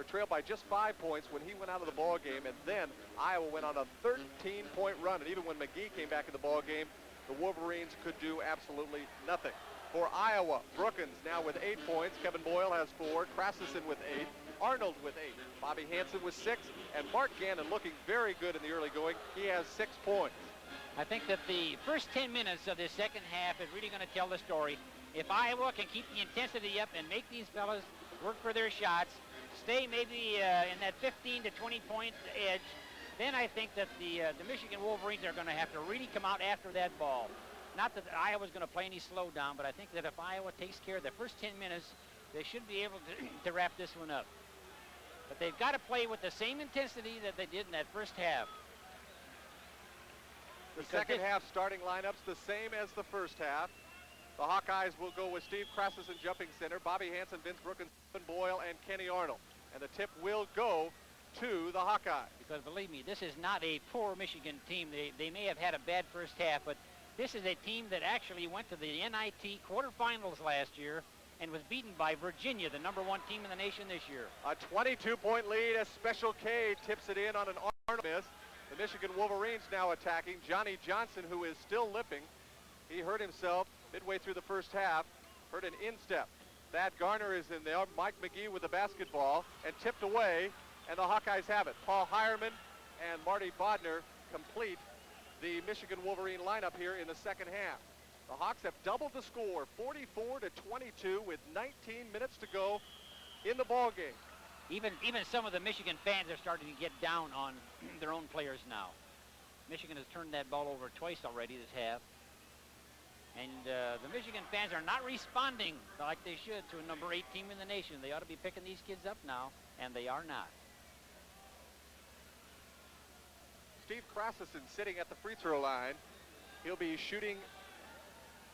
trailed by just 5 points when he went out of the ball game, and then Iowa went on a 13-point run, and even when Mcgee came back in the ball game, the Wolverines could do absolutely nothing. For Iowa, Brookins now with 8 points. Kevin Boyle has 4. Krafcisin with 8. Arnold with 8. Bobby Hansen with 6. And Mark Gannon looking very good in the early going. He has 6 points. I think that the first 10 minutes of this second half is really going to tell the story. If Iowa can keep the intensity up and make these fellas work for their shots, stay maybe in that 15 to 20 point edge, then I think that the Michigan Wolverines are going to have to really come out after that ball. Not that Iowa's going to play any slowdown, but I think that if Iowa takes care of the first 10 minutes, they should be able to wrap this one up. But they've got to play with the same intensity that they did in that first half. The second half starting lineup's the same as the first half. The Hawkeyes will go with Steve Krafcisin jumping center, Bobby Hansen, Vince Brookins, Boyle, and Kenny Arnold. And the tip will go to the Hawkeyes. Because believe me, this is not a poor Michigan team. They may have had a bad first half, but this is a team that actually went to the NIT quarterfinals last year and was beaten by Virginia, the #1 team in the nation this year. A 22-point lead as Special K tips it in on an Arnold miss. The Michigan Wolverines now attacking. Johnny Johnson, who is still limping. He hurt himself midway through the first half, hurt an instep. Thad Garner is in there. Mike Mcgee with the basketball and tipped away, and the Hawkeyes have it. Paul Hireman and Marty Bodner complete the Michigan Wolverine lineup here in the second half. The Hawks have doubled the score, 44-22 with 19 minutes to go in the ball game. Even some of the Michigan fans are starting to get down on their own players now. Michigan has turned that ball over twice already this half. And the Michigan fans are not responding like they should to a number 8 team in the nation. They ought to be picking these kids up now, and they are not. Steve Krafcisin sitting at the free throw line. He'll be shooting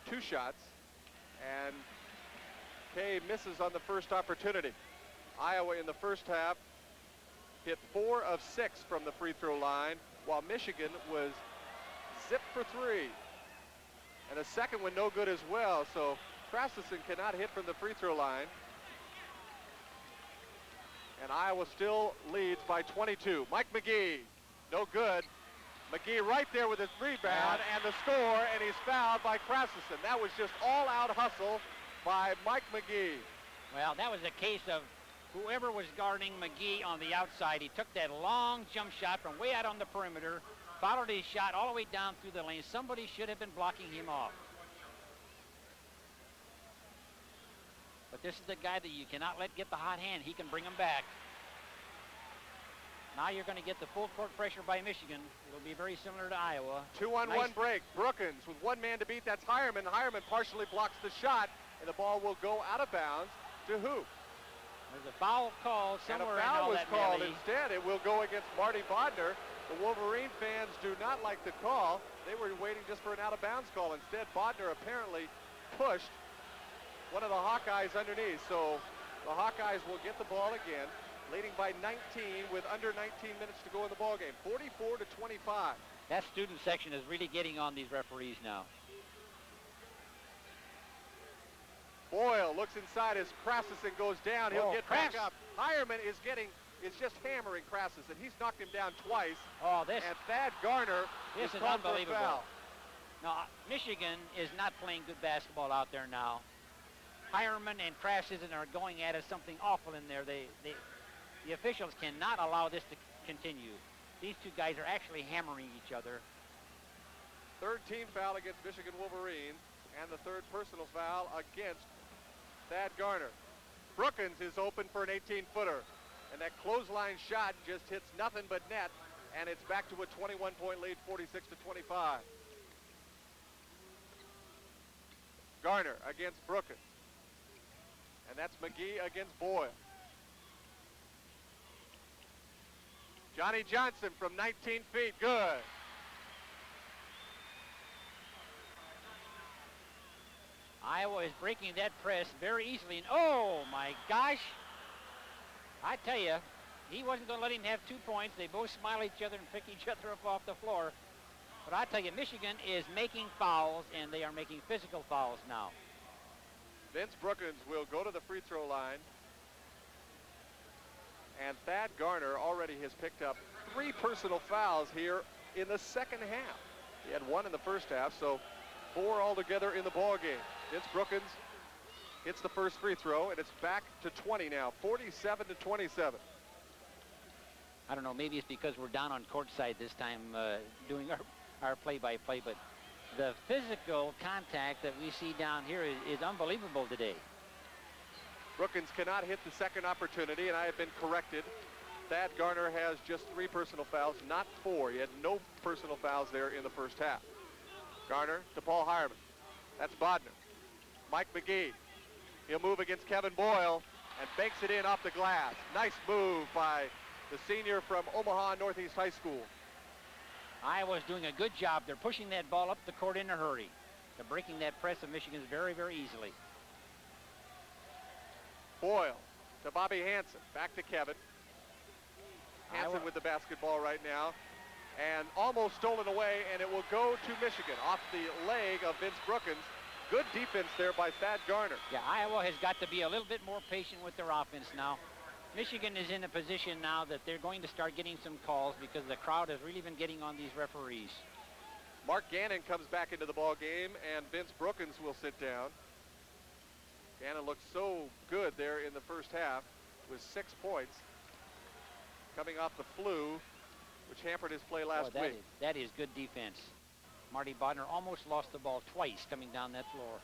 2 shots, and Kay misses on the first opportunity. Iowa in the first half hit 4 of 6 from the free throw line, while Michigan was zipped for 3. And a second one no good as well, so Krafcisin cannot hit from the free throw line. And Iowa still leads by 22. Mike Mcgee, no good. Mcgee right there with his rebound and the score, and he's fouled by Krafcisin. That was just all-out hustle by Mike Mcgee. Well, that was a case of whoever was guarding Mcgee on the outside. He took that long jump shot from way out on the perimeter, followed his shot all the way down through the lane. Somebody should have been blocking him off. But this is the guy that you cannot let get the hot hand. He can bring him back. Now you're going to get the full court pressure by Michigan. It'll be very similar to Iowa. 2-on-1 break. Brookins with 1 man to beat. That's Hireman. Hireman partially blocks the shot, and the ball will go out of bounds to who? There's a foul call somewhere. And a foul was called melee. instead. It will go against Marty Bodner. The Wolverine fans do not like the call. They were waiting just for an out-of-bounds call. Instead, Bodner apparently pushed one of the Hawkeyes underneath. So the Hawkeyes will get the ball again, leading by 19 with under 19 minutes to go in the ball game. 44-25. That student section is really getting on these referees now. Boyle looks inside as Krafcisin goes down. He'll get back up. Hireman is just hammering Krafcisin. He's knocked him down twice. Oh, this and Thad Garner is called for a unbelievable. foul. Now, Michigan is not playing good basketball out there now. Hireman and Krafcisin are going at it, something awful in there. The officials cannot allow this to continue. These two guys are actually hammering each other. 3rd team foul against Michigan Wolverines, and the 3rd personal foul against Thad Garner. Brookins is open for an 18-footer, and that clothesline shot just hits nothing but net, and it's back to a 21-point lead, 46-25. Garner against Brookins, and that's Mcgee against Boyle. Johnny Johnson from 19 feet, good. Iowa is breaking that press very easily. And oh my gosh, I tell you, he wasn't going to let him have 2 points. They both smile at each other and pick each other up off the floor. But I tell you, Michigan is making fouls, and they are making physical fouls now. Vince Brookins will go to the free throw line. And Thad Garner already has picked up 3 personal fouls here in the second half. He had 1 in the first half, so 4 altogether in the ball game. Vince Brookins hits the first free throw, and it's back to 20 now, 47-27. I don't know, maybe it's because we're down on court side this time doing our play-by-play, but the physical contact that we see down here is unbelievable today. Brookins cannot hit the second opportunity, and I have been corrected. Thad Garner has just 3 personal fouls, not 4. He had no personal fouls there in the first half. Garner to Paul Hireman. That's Bodner. Mike Mcgee. He'll move against Kevin Boyle and banks it in off the glass. Nice move by the senior from Omaha Northeast High School. Iowa's doing a good job. They're pushing that ball up the court in a hurry. They're breaking that press of Michigan's very, very easily. Boyle to Bobby Hansen. Back to Kevin. Hansen with the basketball right now. And almost stolen away, and it will go to Michigan off the leg of Vince Brookins. Good defense there by Thad Garner. Yeah, Iowa has got to be a little bit more patient with their offense now. Michigan is in a position now that they're going to start getting some calls because the crowd has really been getting on these referees. Mark Gannon comes back into the ball game, and Vince Brookins will sit down. Gannon looked so good there in the first half with 6 points, coming off the flu, which hampered his play last week. That is good defense. Marty Bodner almost lost the ball twice coming down that floor.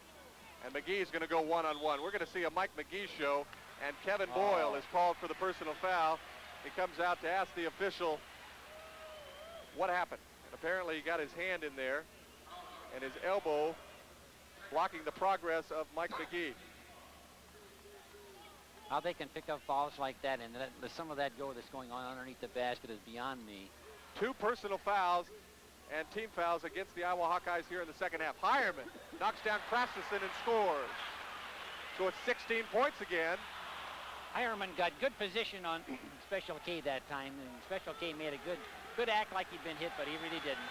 And McGee's going to go one-on-one. We're going to see a Mike McGee show, and Kevin Boyle is called for the personal foul. He comes out to ask the official what happened. And apparently he got his hand in there and his elbow blocking the progress of Mike McGee. How they can pick up fouls like that and let some of that go that's going on underneath the basket is beyond me. 2 personal fouls and team fouls against the Iowa Hawkeyes here in the second half. Hireman knocks down Krafcisin and scores. So it's 16 points again. Hireman got good position on Special K that time, and Special K made a good act like he'd been hit, but he really didn't.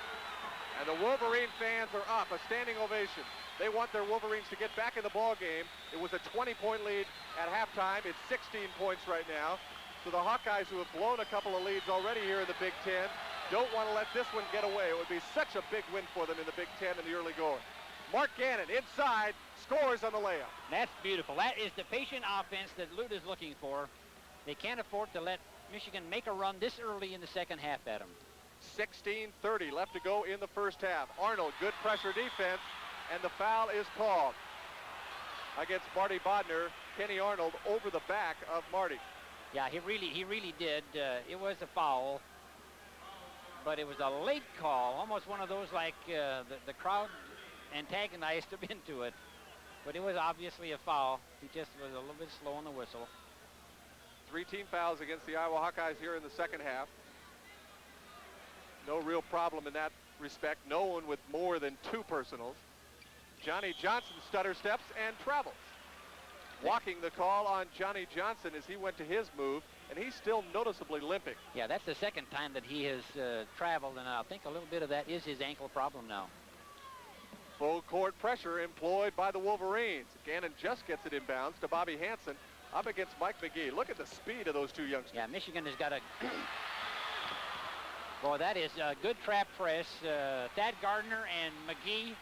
And the Wolverine fans are up, a standing ovation. They want their Wolverines to get back in the ball game. It was a 20-point lead at halftime. It's 16 points right now. So the Hawkeyes, who have blown a couple of leads already here in the Big Ten, don't want to let this one get away. It would be such a big win for them in the Big Ten in the early going. Mark Gannon inside, scores on the layup. That's beautiful. That is the patient offense that Lute is looking for. They can't afford to let Michigan make a run this early in the second half at them. 16:30 left to go in the first half. Arnold, good pressure defense, and the foul is called against Marty Bodner. Kenny Arnold over the back of Marty. Yeah, he really did. It was a foul, but it was a late call, almost one of those like the crowd antagonized him into it. But it was obviously a foul. He just was a little bit slow on the whistle. 3 team fouls against the Iowa Hawkeyes here in the second half. No real problem in that respect. No one with more than 2 personals. Johnny Johnson stutter steps and travels. Walking the call on Johnny Johnson as he went to his move, and he's still noticeably limping. Yeah, that's the second time that he has traveled, and I think a little bit of that is his ankle problem now. Full court pressure employed by the Wolverines. Gannon just gets it inbounds to Bobby Hansen up against Mike McGee. Look at the speed of those 2 youngsters. Yeah, Michigan has got a... Boy, that is a good trap press. Thad Gardner and McGee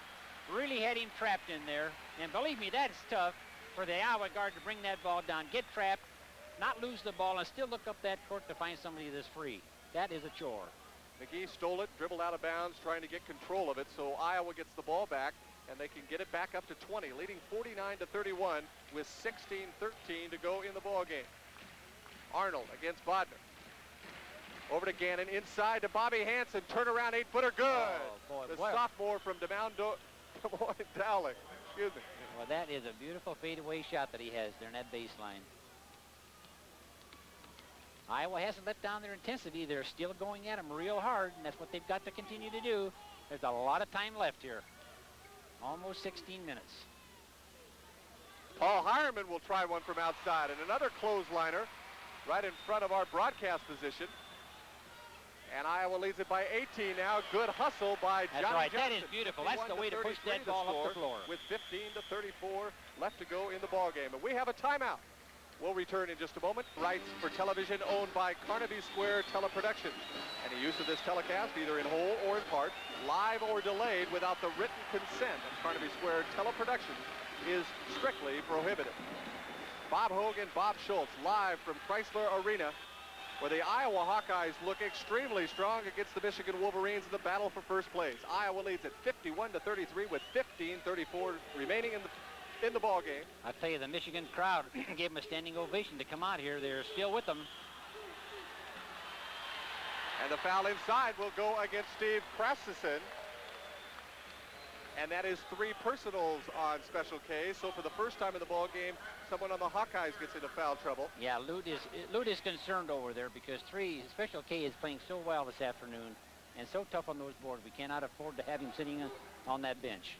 really had him trapped in there. And believe me, that is tough for the Iowa guard to bring that ball down, get trapped, not lose the ball, and still look up that court to find somebody that's free. That is a chore. McGee stole it, dribbled out of bounds, trying to get control of it, so Iowa gets the ball back, and they can get it back up to 20, leading 49-31 with 16:13 to go in the ball game. Arnold against Bodner. Over to Gannon, inside to Bobby Hansen, turnaround 8-footer, good. Oh, boy, the sophomore from Des Moines Dowling. Excuse me. Well, that is a beautiful fadeaway shot that he has there in that baseline. Iowa hasn't let down their intensity. They're still going at them real hard, and that's what they've got to continue to do. There's a lot of time left here. Almost 16 minutes. Paul Hireman will try one from outside, and another clothesliner right in front of our broadcast position. And Iowa leads it by 18 now. Good hustle by Johnny That's right. Johnson. That is beautiful. That's the way to push that ball up the floor. With 15-34 left to go in the ball game. And we have a timeout. We'll return in just a moment. Rights for television owned by Carnaby Square Teleproductions. Any use of this telecast, either in whole or in part, live or delayed without the written consent of Carnaby Square Teleproductions, is strictly prohibited. Bob Hogan, Bob Schultz, live from Chrysler Arena, where the Iowa Hawkeyes look extremely strong against the Michigan Wolverines in the battle for first place. Iowa leads at 51-33 with 15:34 remaining in the ball game. I tell you, the Michigan crowd gave them a standing ovation to come out here. They're still with them. And the foul inside will go against Steve Krafcisin. And that is 3 personals on Special K. So for the first time in the ball game, someone on the Hawkeyes gets into foul trouble. Yeah, Lute is concerned over there because Special K is playing so well this afternoon and so tough on those boards. We cannot afford to have him sitting on that bench.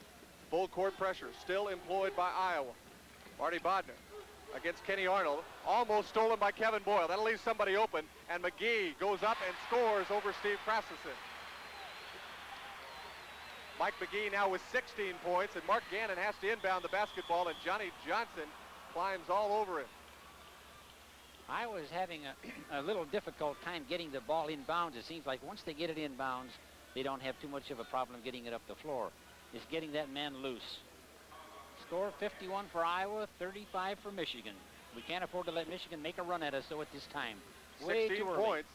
Full court pressure still employed by Iowa. Marty Bodner against Kenny Arnold. Almost stolen by Kevin Boyle. That'll leave somebody open. And McGee goes up and scores over Steve Krafcisin. Mike McGee now with 16 points, and Mark Gannon has to inbound the basketball, and Johnny Johnson climbs all over him. Iowa is having a little difficult time getting the ball inbounds. It seems like once they get it inbounds, they don't have too much of a problem getting it up the floor. It's getting that man loose. Score 51 for Iowa, 35 for Michigan. We can't afford to let Michigan make a run at us, so at this time. Way 16 too early. points.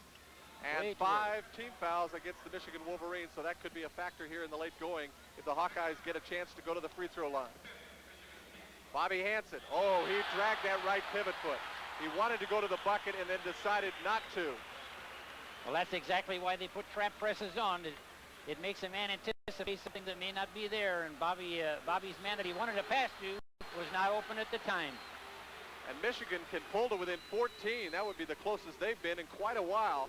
And Way too 5 team fouls against the Michigan Wolverines, so that could be a factor here in the late going if the Hawkeyes get a chance to go to the free throw line. Bobby Hansen. Oh, he dragged that right pivot foot. He wanted to go to the bucket and then decided not to. Well, that's exactly why they put trap presses on. It makes a man anticipate something that may not be there, and Bobby's man that he wanted to pass to was not open at the time. And Michigan can pull to within 14. That would be the closest they've been in quite a while.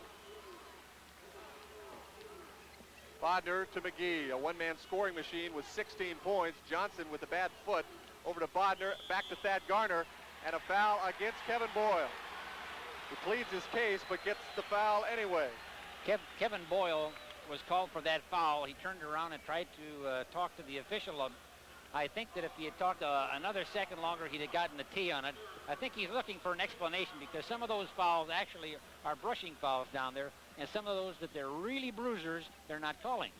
Bodner to Mcgee, a one-man scoring machine with 16 points. Johnson with a bad foot over to Bodner, back to Thad Garner, and a foul against Kevin Boyle. He pleads his case, but gets the foul anyway. Kevin Boyle was called for that foul. He turned around and tried to talk to the official. I think that if he had talked another second longer, he'd have gotten the tee on it. I think he's looking for an explanation, because some of those fouls actually are brushing fouls down there, and some of those that they're really bruisers, they're not calling.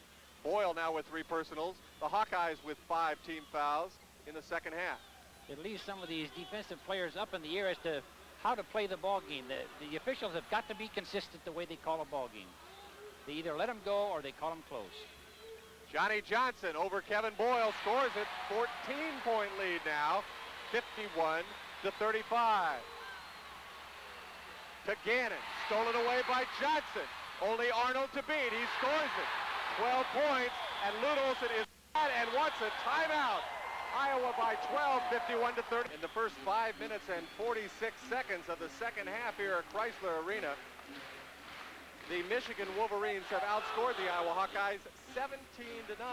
Boyle now with 3 personals. The Hawkeyes with 5 team fouls in the second half. It leaves some of these defensive players up in the air as to how to play the ball game. The officials have got to be consistent the way they call a ball game. They either let them go or they call them close. Johnny Johnson over Kevin Boyle, scores it. 14-point lead now, 51 to 35. To Gannon, stolen away by Johnson. Only Arnold to beat. He scores it. 12 points, and Lute Olson is mad and wants a timeout. Iowa by 12, 51 to 30. In the first 5 minutes and 46 seconds of the second half here at Chrysler Arena, the Michigan Wolverines have outscored the Iowa Hawkeyes 17 to 9.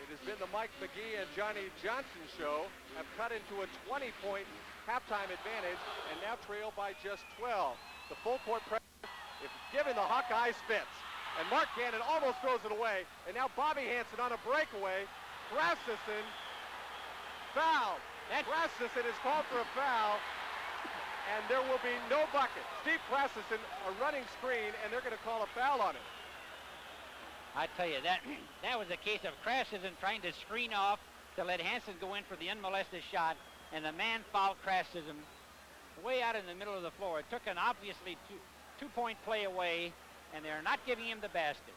It has been the Mike Mcgee and Johnny Johnson show, have cut into a 20-point halftime advantage and now trail by just 12. The full court pressure, if given, the Hawkeyes fits. And Mark Gannon almost throws it away. And now Bobby Hansen on a breakaway. Krafcisin fouled. Krafcisin is called for a foul, and there will be no bucket. Steve Krafcisin, a running screen, and they're going to call a foul on it. I tell you, that was a case of Krafcisin trying to screen off to let Hansen go in for the unmolested shot, and the man fouled Krafcisin way out in the middle of the floor. It took an obviously two-point play away, and they're not giving him the basket.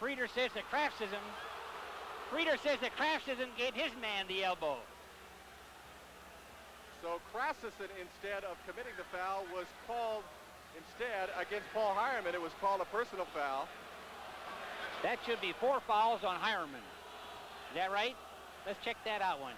Frieder says that Krafcisin gave his man the elbow. So Krafcisin, instead of committing the foul, was called instead against Paul Hireman. It was called a personal foul. That should be 4 fouls on Hireman. Is that right? Let's check that out once.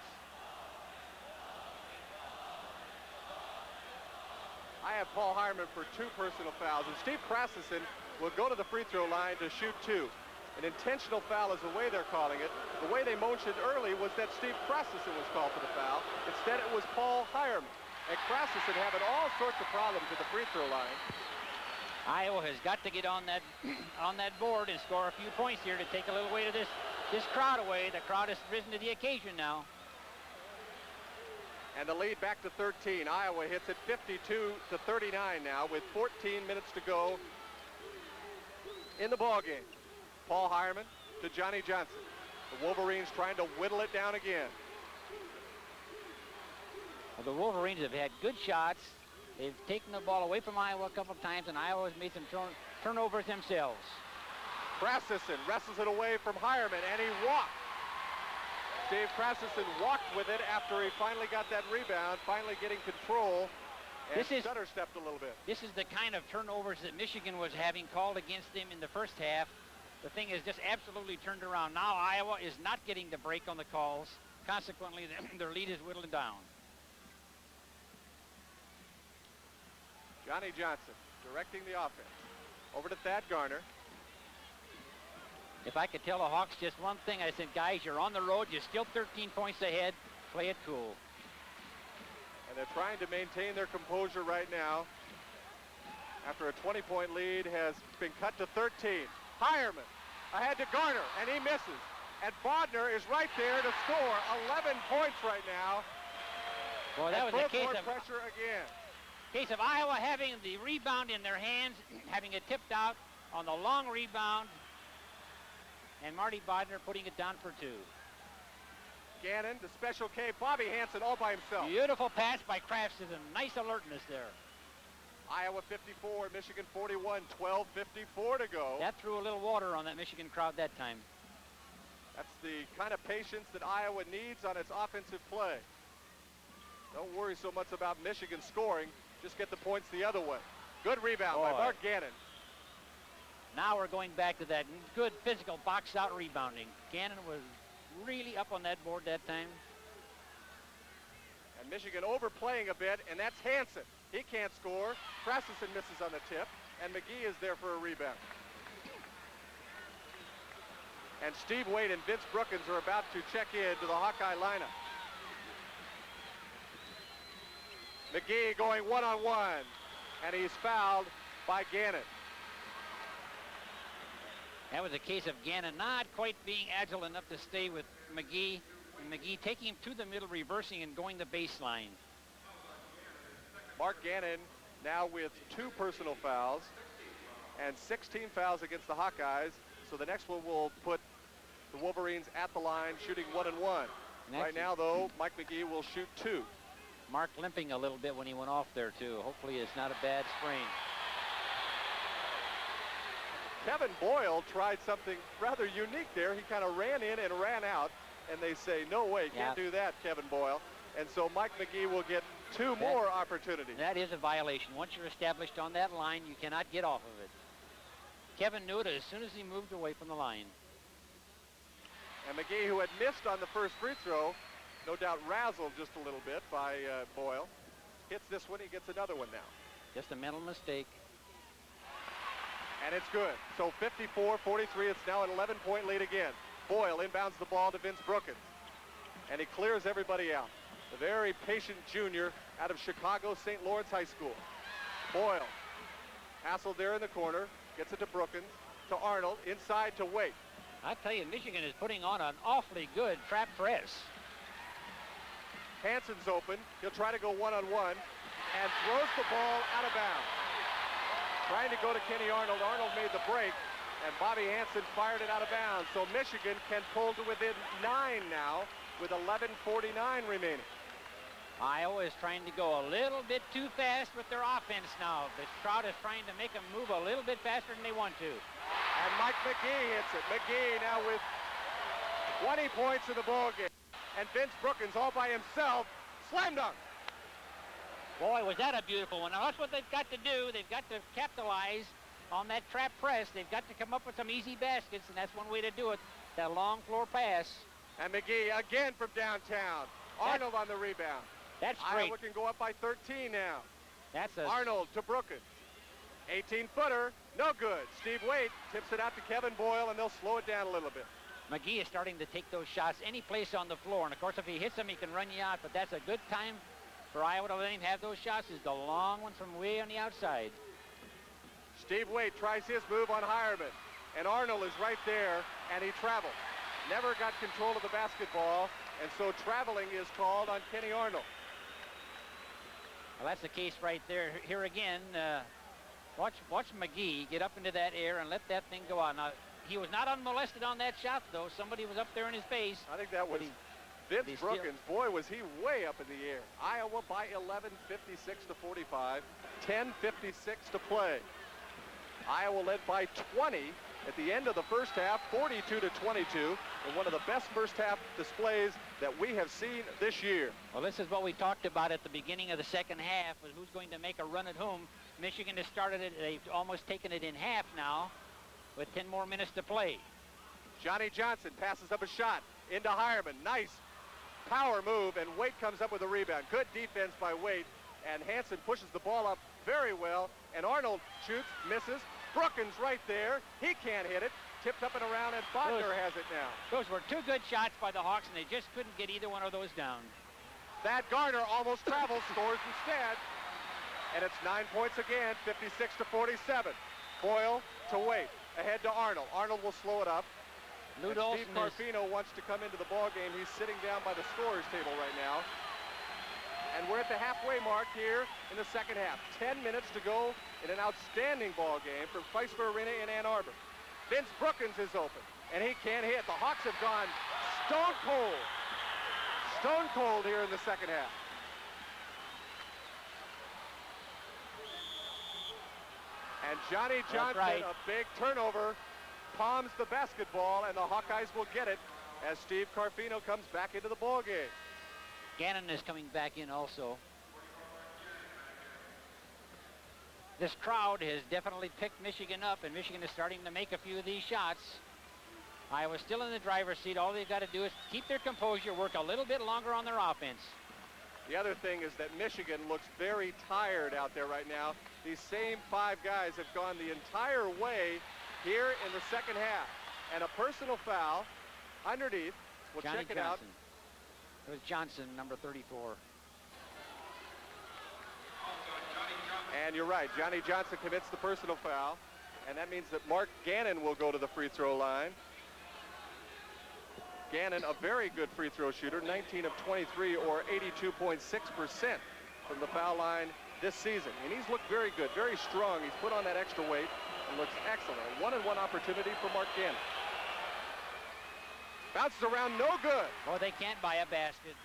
I have Paul Hireman for 2 personal fouls, and Steve Krafcisin will go to the free throw line to shoot 2. An intentional foul is the way they're calling it. The way they motioned early was that Steve Krafcisin was called for the foul. Instead, it was Paul Hireman. And Krafcisin having all sorts of problems at the free throw line. Iowa has got to get on that board and score a few points here to take a little weight of this crowd away. The crowd has risen to the occasion now. And the lead back to 13. Iowa hits it 52 to 39 now with 14 minutes to go in the ball game. Paul Hireman to Johnny Johnson. The Wolverines trying to whittle it down again. Well, the Wolverines have had good shots. They've taken the ball away from Iowa a couple of times, and Iowa has made some turnovers themselves. Krafcisin wrestles it away from Hireman, and he walked. Steve Krafcisin walked with it after he finally got that rebound, finally getting control, and stutter stepped a little bit. This is the kind of turnovers that Michigan was having called against them in the first half. The thing is just absolutely turned around. Now Iowa is not getting the break on the calls. Consequently, their lead is whittled down. Johnny Johnson directing the offense. Over to Thad Garner. If I could tell the Hawks just one thing, I said, guys, you're on the road. You're still 13 points ahead. Play it cool. And they're trying to maintain their composure right now. After a 20-point lead has been cut to 13. Hireman ahead to Garner, and he misses. And Bodner is right there to score 11 points right now. Boy, that was a case of pressure again. Case of Iowa having the rebound in their hands, having it tipped out on the long rebound, and Marty Bodner putting it down for 2. Gannon, the special K, Bobby Hansen all by himself. Beautiful pass by Krafcisin. Nice alertness there. Iowa 54, Michigan 41, 12:54 to go. That threw a little water on that Michigan crowd that time. That's the kind of patience that Iowa needs on its offensive play. Don't worry so much about Michigan scoring. Just get the points the other way. Good rebound by Mark Gannon. Now we're going back to that good physical box-out rebounding. Gannon was really up on that board that time. And Michigan overplaying a bit, and that's Hansen. He can't score. Krafcisin misses on the tip, and Mcgee is there for a rebound. And Steve Wade and Vince Brookins are about to check into the Hawkeye lineup. Mcgee going one-on-one, and he's fouled by Gannon. That was a case of Gannon not quite being agile enough to stay with Mcgee. And Mcgee taking him to the middle, reversing and going the baseline. Mark Gannon now with 2 personal fouls and 16 fouls against the Hawkeyes. So the next one will put the Wolverines at the line shooting 1-1. Right now, though, Mike Mcgee will shoot 2. Mark limping a little bit when he went off there, too. Hopefully it's not a bad sprain. Kevin Boyle tried something rather unique there. He kind of ran in and ran out, and they say, no way, can't do that, Kevin Boyle. And so Mike Mcgee will get 2 more opportunities. That is a violation. Once you're established on that line, you cannot get off of it. Kevin knew it as soon as he moved away from the line. And Mcgee, who had missed on the first free throw, no doubt razzled just a little bit by Boyle, hits this one. He gets another one now. Just a mental mistake. And it's good. So 54-43, it's now an 11-point lead again. Boyle inbounds the ball to Vince Brookins, and he clears everybody out. The very patient junior out of Chicago St. Lawrence High School. Boyle, hassled there in the corner, gets it to Brookins, to Arnold, inside to Waite. I tell you, Michigan is putting on an awfully good trap press. Hansen's open. He'll try to go one-on-one and throws the ball out of bounds. Trying to go to Kenny Arnold. Arnold made the break, and Bobby Hansen fired it out of bounds. So Michigan can pull to within 9 now with 11:49 remaining. Iowa is trying to go a little bit too fast with their offense now. The crowd is trying to make them move a little bit faster than they want to. And Mike Mcgee hits it. Mcgee now with 20 points in the ballgame. And Vince Brookins all by himself, slam dunk. Boy, was that a beautiful one. Now, that's what they've got to do. They've got to capitalize on that trap press. They've got to come up with some easy baskets, and that's one way to do it, that long floor pass. And Mcgee again from downtown. Arnold on the rebound. That's great. Iowa can go up by 13 now. That's a... Arnold to Brookins. 18-footer, no good. Steve Waite tips it out to Kevin Boyle, and they'll slow it down a little bit. Mcgee is starting to take those shots any place on the floor. And, of course, if he hits them, he can run you out. But that's a good time for Iowa to let him have those shots, is the long one from way on the outside. Steve Waite tries his move on Hireman. And Arnold is right there, and he travels. Never got control of the basketball, and so traveling is called on Kenny Arnold. Well, that's the case right there. Here again, watch Mcgee get up into that air and let that thing go out. Now, he was not unmolested on that shot, though. Somebody was up there in his face. I think that was Vince Brookins. Boy, was he way up in the air. Iowa by 11, 56-45. 10:56 to play. Iowa led by 20 at the end of the first half, 42-22, in one of the best first half displays that we have seen this year. Well, this is what we talked about at the beginning of the second half, was who's going to make a run at home. Michigan has started it. They've almost taken it in half now with 10 more minutes to play. Johnny Johnson passes up a shot into Hireman. Nice power move, and Waite comes up with a rebound. Good defense by Waite, and Hansen pushes the ball up very well, and Arnold shoots, misses. Brookins right there. He can't hit it. Tipped up and around, and Bodner has it now. Those were 2 good shots by the Hawks, and they just couldn't get either one of those down. Thad Garner almost travels, scores instead. And it's 9 points again, 56-47. Boyle to Waite, ahead to Arnold. Arnold will slow it up. Steve Carfino wants to come into the ball game. He's sitting down by the scorer's table right now. And we're at the halfway mark here in the second half. 10 minutes to go in an outstanding ball game from Chrysler Arena in Ann Arbor. Vince Brookins is open, and he can't hit. The Hawks have gone stone cold. Stone cold here in the second half. And Johnny Johnson, a big turnover, palms the basketball, and the Hawkeyes will get it as Steve Carfino comes back into the ball game. Gannon is coming back in also. This crowd has definitely picked Michigan up, and Michigan is starting to make a few of these shots. Iowa's still in the driver's seat. All they've got to do is keep their composure, work a little bit longer on their offense. The other thing is that Michigan looks very tired out there right now. These same 5 guys have gone the entire way here in the second half. And a personal foul underneath. We'll Johnny check it out. It was Johnson, number 34. And you're right, Johnny Johnson commits the personal foul. And that means that Mark Gannon will go to the free throw line. Gannon, a very good free throw shooter, 19 of 23 or 82.6% from the foul line this season. And he's looked very good, very strong. He's put on that extra weight and looks excellent. A one-on-one opportunity for Mark Gannon. Bounces around, no good. Boy, they can't buy a basket.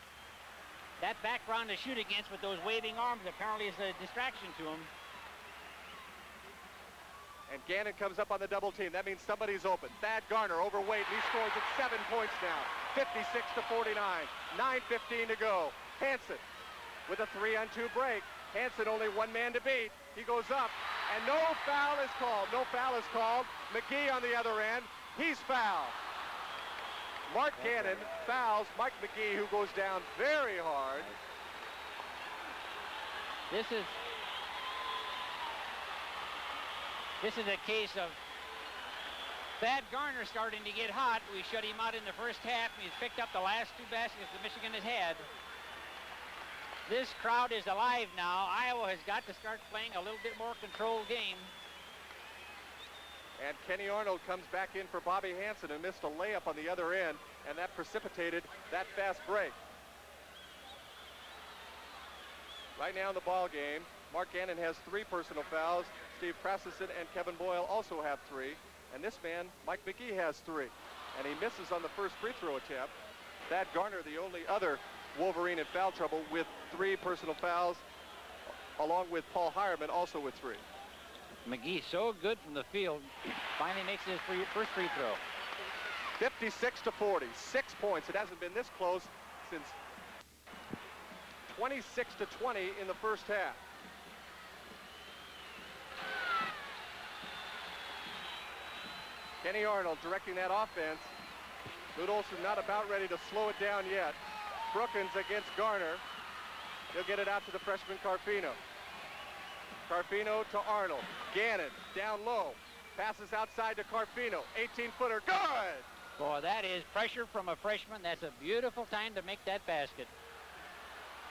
That background to shoot against with those waving arms apparently is a distraction to him. And Gannon comes up on the double team. That means somebody's open. Thad Garner, overweight, and he scores at 7 points now. 56-49, 9:15 to go. Hansen with a 3-on-2 break. Hansen only one man to beat. He goes up, and no foul is called. No foul is called. Mcgee on the other end. He's fouled. Mark Gannon fouls Mike Mcgee, who goes down very hard. This is a case of Thad Garner starting to get hot. We shut him out in the first half, and he's picked up the last 2 baskets that Michigan has had. This crowd is alive now. Iowa has got to start playing a little bit more controlled game. And Kenny Arnold comes back in for Bobby Hansen, who missed a layup on the other end, and that precipitated that fast break. Right now in the ball game, Mark Gannon has 3 personal fouls. Steve Krafcisin and Kevin Boyle also have 3. And this man, Mike Mcgee, has 3. And he misses on the first free throw attempt. Thad Garner, the only other Wolverine in foul trouble with 3 personal fouls, along with Paul Hireman, also with 3. Mcgee so good from the field, finally makes his first free throw. 56-40, 6 points. It hasn't been this close since 26-20 in the first half. Kenny Arnold directing that offense. Lute Olson not about ready to slow it down yet. Brookins against Garner. He'll get it out to the freshman Carfino. Carfino to Arnold. Gannon down low. Passes outside to Carfino. 18-footer. Good! Boy, that is pressure from a freshman. That's a beautiful time to make that basket.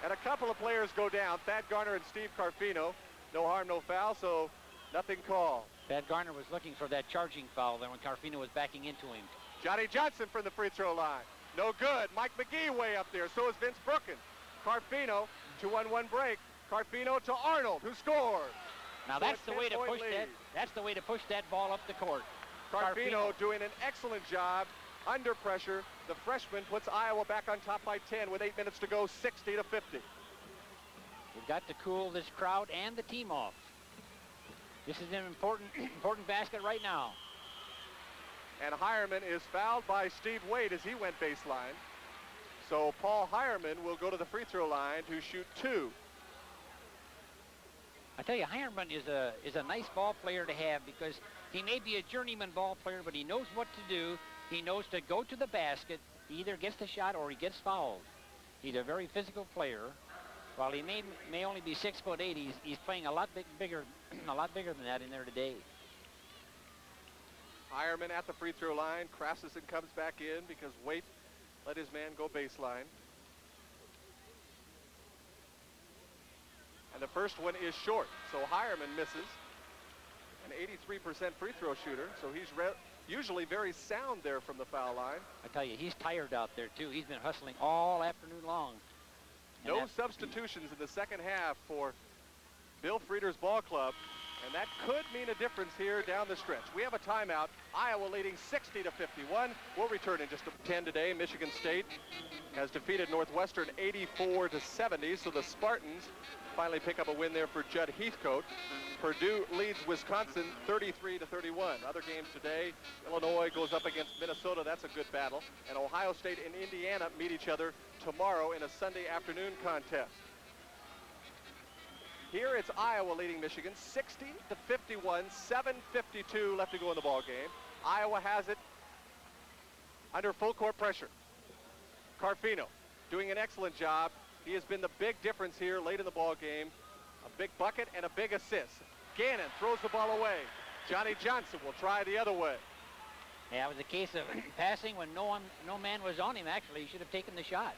And a couple of players go down. Thad Garner and Steve Carfino. No harm, no foul, so nothing called. Thad Garner was looking for that charging foul there when Carfino was backing into him. Johnny Johnson from the free throw line. No good. Mike Mcgee way up there. So is Vince Brookins. Carfino, 2-on-1 break. Carfino to Arnold, who scores. Now So that's a the way to 10-point push lead. that. That's the way to push that ball up the court. Carfino doing an excellent job under pressure. The freshman puts Iowa back on top by 10 with 8 minutes to go, 60-50. We've got to cool this crowd and the team off. This is an important basket right now. And Hireman is fouled by Steve Wade as he went baseline. So Paul Hireman will go to the free throw line to shoot 2. I tell you, Hireman is a nice ball player to have because he may be a journeyman ball player, but he knows what to do. He knows to go to the basket. He either gets the shot or he gets fouled. He's a very physical player. While he may only be 6'8", he's playing a lot bigger than that in there today. Hireman at the free throw line. Krafcisin comes back in because Waite let his man go baseline. And the first one is short, so Hireman misses. An 83% free throw shooter, so he's usually very sound there from the foul line. I tell you, he's tired out there too. He's been hustling all afternoon long. No substitutions in the second half for Bill Frieder's ball club. And that could mean a difference here down the stretch. We have a timeout. Iowa leading 60-51. We'll return in just 10 today. Michigan State has defeated Northwestern 84-70. So the Spartans finally pick up a win there for Judd Heathcote. Purdue leads Wisconsin 33-31. Other games today, Illinois goes up against Minnesota. That's a good battle. And Ohio State and Indiana meet each other tomorrow in a Sunday afternoon contest. Here it's Iowa leading Michigan 60-51, 7:52 left to go in the ball game. Iowa has it under full court pressure. Carfino doing an excellent job. He has been the big difference here late in the ball game. A big bucket and a big assist. Gannon throws the ball away. Johnny Johnson will try the other way. Yeah, it was a case of passing when no man was on him, actually. He should have taken the shot.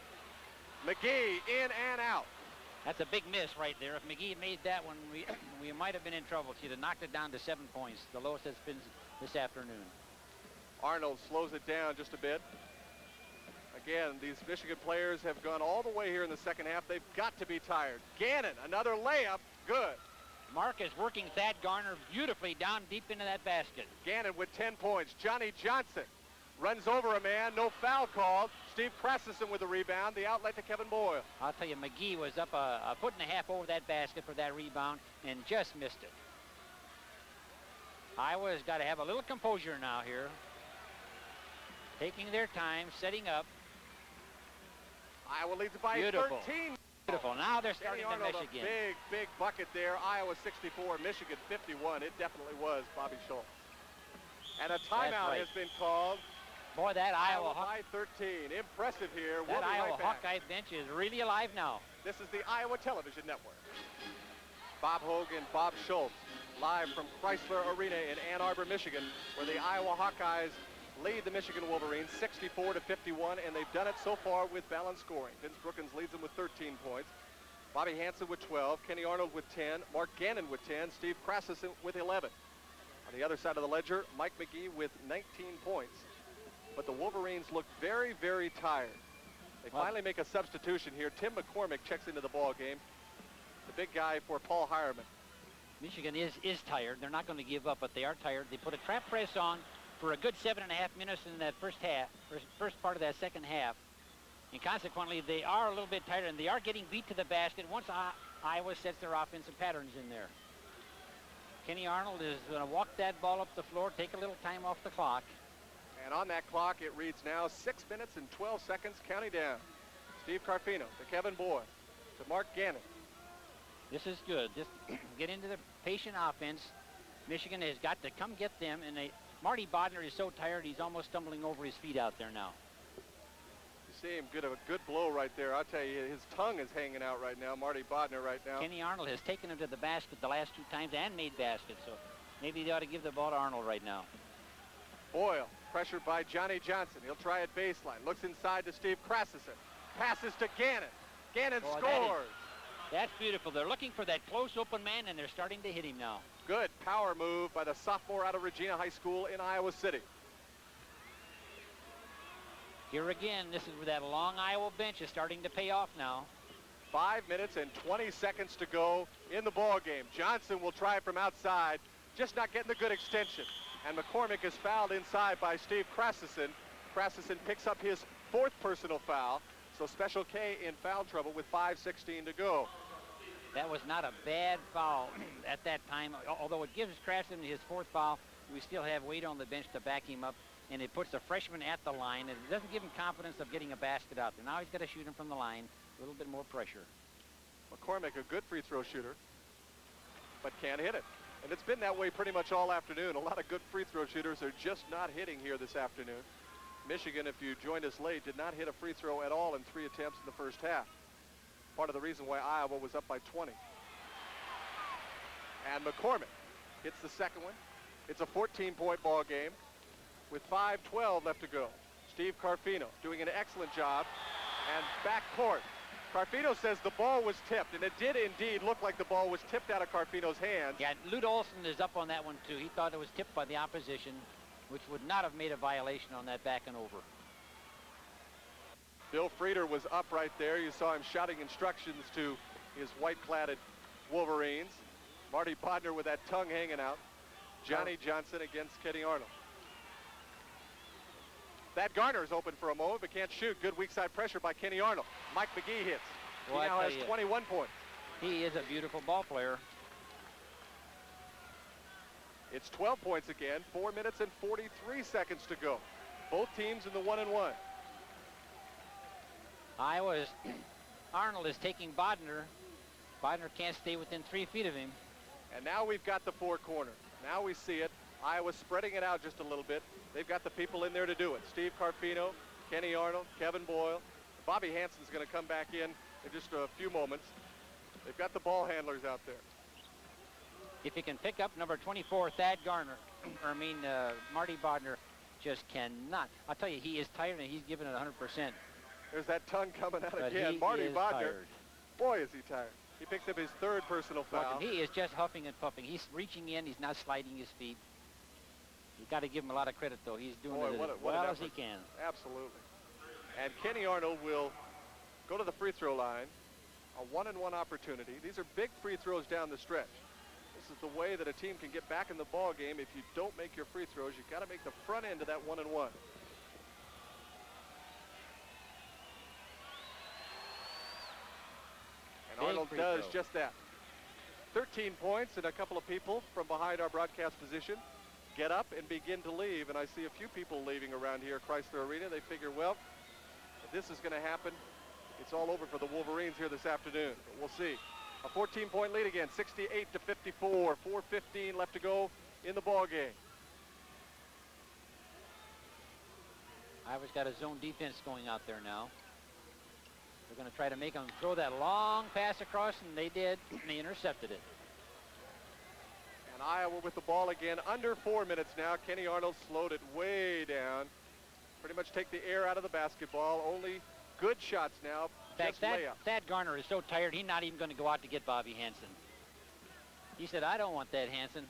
Mcgee in and out. That's a big miss right there. If Mcgee had made that one, we might have been in trouble. She'd have knocked it down to 7 points, the lowest it's been this afternoon. Arnold slows it down just a bit. Again, these Michigan players have gone all the way here in the second half. They've got to be tired. Gannon, another layup. Good. Mark is working Thad Garner beautifully down deep into that basket. Gannon with 10 points. Johnny Johnson runs over a man. No foul called. Steve Krafcisin with the rebound. The outlet to Kevin Boyle. I'll tell you, Mcgee was up a foot and a half over that basket for that rebound and just missed it. Iowa's got to have a little composure now here. Taking their time, setting up. Iowa leads by Beautiful. 13. Beautiful. Now they're starting to Arnold, mesh again. Big bucket there. Iowa 64, Michigan 51. It definitely was Bobby Schultz. And a timeout has been called. Boy, that Iowa by 13. Impressive here. That we'll be Iowa right back. Hawkeye bench is really alive now. This is the Iowa Television Network. Bob Hogan, Bob Schultz, live from Chrysler Arena in Ann Arbor, Michigan, where the Iowa Hawkeyes lead the Michigan Wolverines 64-51, and they've done it so far with balanced scoring. Vince Brookins leads them with 13 points. Bobby Hansen with 12, Kenny Arnold with 10, Mark Gannon with 10, Steve Krafcisin with 11. On the other side of the ledger, Mike Mcgee with 19 points. But the Wolverines look very, very tired. They finally make a substitution here. Tim McCormick checks into the ball game. The big guy for Paul Hireman. Michigan is tired. They're not going to give up, but they are tired. They put a trap press on for a good 7.5 minutes in that first part of that second half. And consequently, they are a little bit tired, and they are getting beat to the basket once Iowa sets their offensive patterns in there. Kenny Arnold is going to walk that ball up the floor, take a little time off the clock. And on that clock, it reads now 6 minutes and 12 seconds, counting down. Steve Carfino to Kevin Boyle to Mark Gannon. This is good. Just get into the patient offense. Michigan has got to come get them, and Marty Bodner is so tired he's almost stumbling over his feet out there now. You see him get a good blow right there. I'll tell you, his tongue is hanging out right now, Marty Bodner right now. Kenny Arnold has taken him to the basket the last 2 times and made baskets, so maybe they ought to give the ball to Arnold right now. Boyle, pressured by Johnny Johnson. He'll try at baseline. Looks inside to Steve Krafcisin. Passes to Gannon. Gannon scores. That's beautiful. They're looking for that close open man, and they're starting to hit him now. Good power move by the sophomore out of Regina High School in Iowa City. Here again, this is where that long Iowa bench is starting to pay off now. 5 minutes and 20 seconds to go in the ball game. Johnson will try from outside, just not getting the good extension. And McCormick is fouled inside by Steve Krafcisin. Krafcisin picks up his 4th personal foul. So Special K in foul trouble with 5:16 to go. That was not a bad foul at that time. Although it gives Krafcisin his 4th foul, we still have weight on the bench to back him up. And it puts the freshman at the line. And it doesn't give him confidence of getting a basket out there. Now he's got to shoot him from the line. A little bit more pressure. McCormick, a good free throw shooter, but can't hit it. And it's been that way pretty much all afternoon. A lot of good free throw shooters are just not hitting here this afternoon. Michigan, if you joined us late, did not hit a free throw at all in 3 attempts in the first half. Part of the reason why Iowa was up by 20. And McCormick hits the second one. It's a 14-point ball game with 5:12 left to go. Steve Carfino doing an excellent job. And back court. Carfino says the ball was tipped, and it did indeed look like the ball was tipped out of Carfino's hands. Yeah, Lute Olson is up on that one too. He thought it was tipped by the opposition, which would not have made a violation on that back and over. Bill Frieder was up right there. You saw him shouting instructions to his white-cladded Wolverines. Marty Bodner with that tongue hanging out. Johnny Johnson against Kenny Arnold. Thad Garner is open for a moment, but can't shoot. Good weak side pressure by Kenny Arnold. Mike Mcgee hits. Well, he now has 21 points. He is a beautiful ball player. It's 12 points again. 4 minutes and 43 seconds to go. Both teams in the 1-and-1. Arnold is taking Bodner. Bodner can't stay within 3 feet of him. And now we've got the four corner. Now we see it. Iowa spreading it out just a little bit. They've got the people in there to do it. Steve Carfino, Kenny Arnold, Kevin Boyle. Bobby Hansen's going to come back in just a few moments. They've got the ball handlers out there. If you can pick up number 24, Thad Garner, Marty Bodner just cannot. I'll tell you, he is tired and he's giving it 100%. There's that tongue coming out But again. he Marty is Bodner, tired. boy, is he tired. He picks up his third personal foul. He is just huffing and puffing. He's reaching in. He's not sliding his feet. You got to give him a lot of credit, though. He's doing it as well as he can. Absolutely. And Kenny Arnold will go to the free throw line. A 1-and-1 opportunity. These are big free throws down the stretch. This is the way that a team can get back in the ball game. If you don't make your free throws, you've got to make the front end of that 1-and-1. And Arnold does just that. 13 points, and a couple of people from behind our broadcast position get up and begin to leave. And I see a few people leaving around here at Chrysler Arena. They figure, well, if this is going to happen, it's all over for the Wolverines here this afternoon. But we'll see. A 14-point lead again, 68-54. 4:15 left to go in the ball game. Iowa's got a zone defense going out there now. They're going to try to make them throw that long pass across, and they did, and they intercepted it. And Iowa with the ball again, under 4 minutes now. Kenny Arnold slowed it way down. Pretty much take the air out of the basketball. Only good shots now, just layups. Thad Garner is so tired, he's not even going to go out to get Bobby Hansen. He said, I don't want that, Hansen.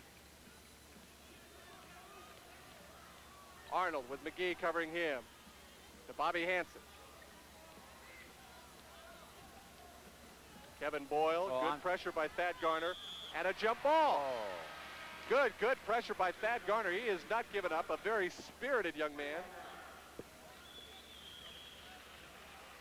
Arnold with Mcgee covering him. To Bobby Hansen. Kevin Boyle, good pressure by Thad Garner, and a jump ball. Good pressure by Thad Garner. He is not giving up, a very spirited young man.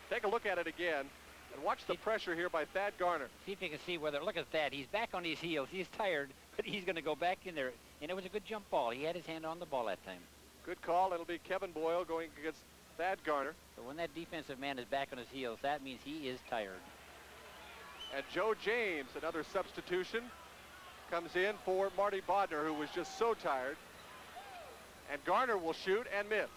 Take a look at it again, and watch the pressure here by Thad Garner. See if you can see whether, look at Thad, he's back on his heels. He's tired, but he's going to go back in there, and it was a good jump ball. He had his hand on the ball that time. Good call. It'll be Kevin Boyle going against Thad Garner. So when that defensive man is back on his heels, that means he is tired. And Joe James, another substitution, comes in for Marty Bodner, who was just so tired. And Garner will shoot and miss.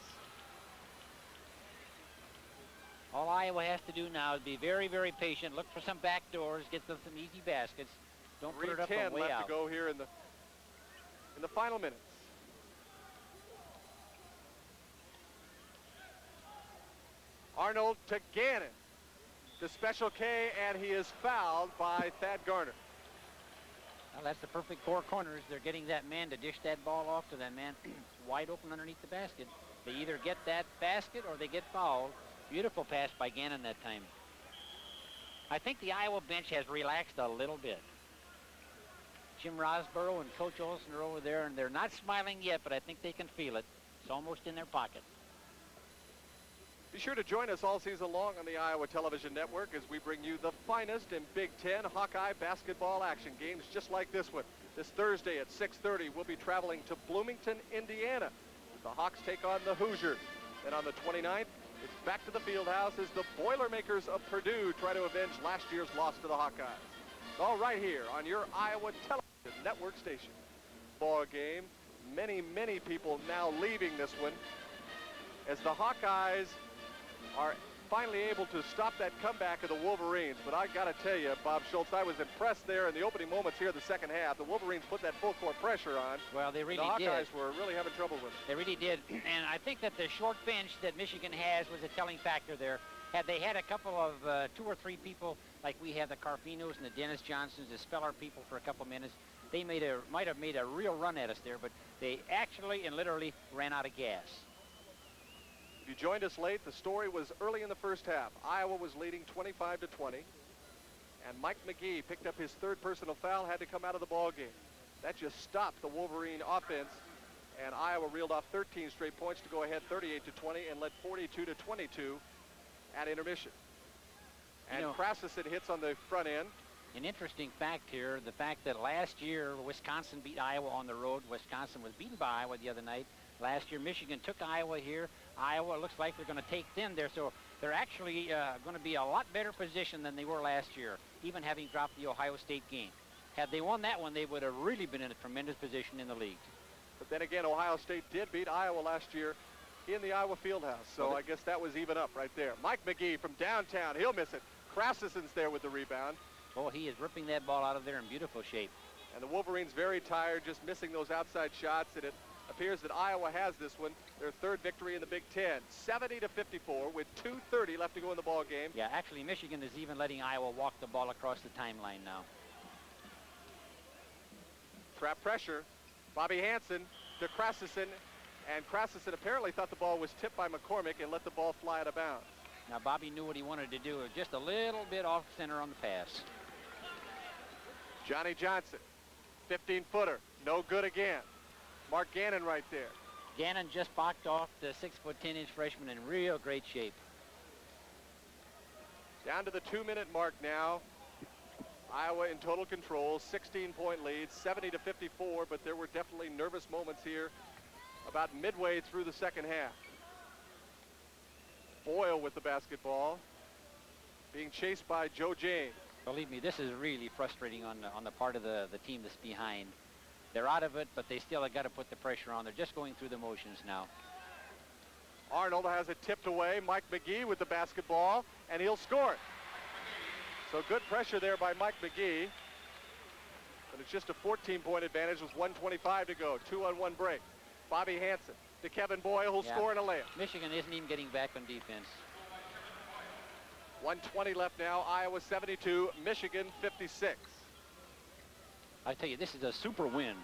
All Iowa has to do now is be very, very patient. Look for some back doors, get them some easy baskets. Don't put it up and way left out. To go here in the final minutes. Arnold to Gannon. The special K, and he is fouled by Thad Garner. Well, that's the perfect four corners. They're getting that man to dish that ball off to that man wide open underneath the basket. They either get that basket or they get fouled. Beautiful pass by Gannon that time. I think the Iowa bench has relaxed a little bit. Jim Rosborough and Coach Olson are over there, and they're not smiling yet, but I think they can feel it. It's almost in their pocket. Be sure to join us all season long on the Iowa Television Network as we bring you the finest in Big Ten Hawkeye basketball action. Games just like this one. This Thursday at 6:30, we'll be traveling to Bloomington, Indiana. The Hawks take on the Hoosiers. Then on the 29th, it's back to the Fieldhouse as the Boilermakers of Purdue try to avenge last year's loss to the Hawkeyes. All right here on your Iowa Television Network station. Ball game. Many people now leaving this one as the Hawkeyes are finally able to stop that comeback of the Wolverines. But I got to tell you, Bob Schultz, I was impressed there in the opening moments here of the second half. The Wolverines put that full court pressure on. Well, they really did. The Hawkeyes did. were really having trouble with it. They really did. And I think that the short bench that Michigan has was a telling factor there. Had they had a couple of 2 or 3 people, like we have the Carfinos and the Dennis Johnsons, the Speller people for a couple minutes, they might have made a real run at us there, but they actually and literally ran out of gas. If you joined us late, the story was early in the first half. Iowa was leading 25-20. And Mike Mcgee picked up his third personal foul, had to come out of the ball game. That just stopped the Wolverine offense, and Iowa reeled off 13 straight points to go ahead 38-20 and led 42-22 at intermission. And Krafcisin hits on the front end. An interesting fact here, the fact that last year Wisconsin beat Iowa on the road. Wisconsin was beaten by Iowa the other night. Last year Michigan took Iowa here. Iowa looks like they're going to take them there, so they're actually going to be a lot better position than they were last year, even having dropped the Ohio State game. Had they won that one, they would have really been in a tremendous position in the league. But then again, Ohio State did beat Iowa last year in the Iowa Fieldhouse, so I guess that was even up right there. Mike Mcgee from downtown, he'll miss it. Krafcisin's there with the rebound. Oh, he is ripping that ball out of there in beautiful shape. And the Wolverines very tired, just missing those outside shots, and it appears that Iowa has this one, their third victory in the Big Ten, 70-54 with 2:30 left to go in the ball game. Yeah, actually Michigan is even letting Iowa walk the ball across the timeline now. Trap pressure, Bobby Hansen to Krafcisin, and Krafcisin apparently thought the ball was tipped by McCormick and let the ball fly out of bounds. Now Bobby knew what he wanted to do, just a little bit off center on the pass. Johnny Johnson, 15-footer, no good again. Mark Gannon right there. Gannon just boxed off the 6'10" freshman in real great shape. Down to the 2-minute mark now. Iowa in total control, 16-point lead, 70-54, but there were definitely nervous moments here about midway through the second half. Boyle with the basketball, being chased by Joe James. Believe me, this is really frustrating on the part of the team that's behind. They're out of it, but they still have got to put the pressure on. They're just going through the motions now. Arnold has it tipped away. Mike Mcgee with the basketball, and he'll score it. So good pressure there by Mike Mcgee. But it's just a 14-point advantage with 1:25 to go. 2-on-1 break. Bobby Hansen to Kevin Boyle, who'll score in a layup. Michigan isn't even getting back on defense. 1:20 left now. Iowa 72, Michigan 56. I tell you, this is a super win.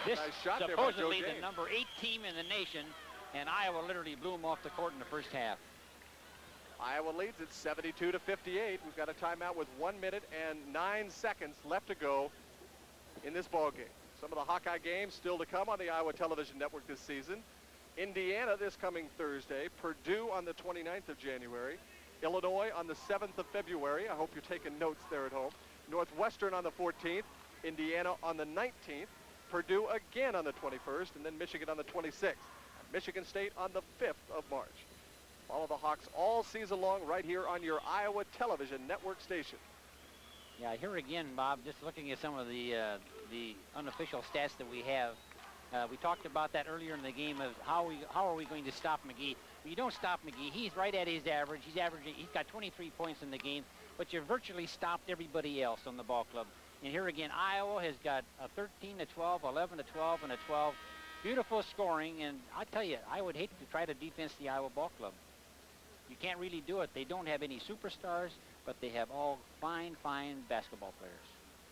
This Nice shot there by Joe supposedly James. the number 8 team in the nation, and Iowa literally blew them off the court in the first half. Iowa leads it 72-58. We've got a timeout with 1 minute and 9 seconds left to go in this ball game. Some of the Hawkeye games still to come on the Iowa Television Network this season. Indiana this coming Thursday, Purdue on the 29th of January, Illinois on the 7th of February. I hope you're taking notes there at home. Northwestern on the 14th, Indiana on the 19th, Purdue again on the 21st, and then Michigan on the 26th. Michigan State on the 5th of March. Follow the Hawks all season long right here on your Iowa Television Network station. Yeah, here again, Bob, just looking at some of the unofficial stats that we have. We talked about that earlier in the game of how are we going to stop Mcgee. Well, you don't stop Mcgee. He's right at his average. He's got 23 points in the game, but you virtually stopped everybody else on the ball club. And here again, Iowa has got a 13-12, 11-12, and a 12. Beautiful scoring, and I tell you, I would hate to try to defense the Iowa ball club. You can't really do it. They don't have any superstars, but they have all fine basketball players.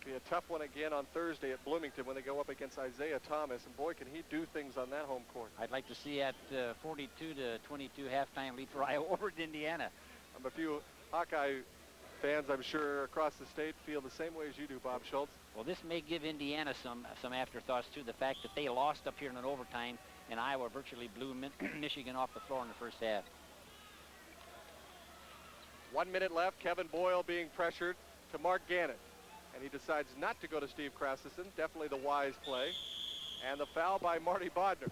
Be a tough one again on Thursday at Bloomington when they go up against Isaiah Thomas, and boy, can he do things on that home court. I'd like to see that 42-22 halftime lead for Iowa over at Indiana. A few Hawkeye fans, I'm sure, across the state feel the same way as you do, Bob Schultz. Well, this may give Indiana some afterthoughts, too. The fact that they lost up here in an overtime, and Iowa virtually blew Michigan off the floor in the first half. 1 minute left. Kevin Boyle being pressured to Mark Gannon. And he decides not to go to Steve Krafcisin. Definitely the wise play. And the foul by Marty Bodner.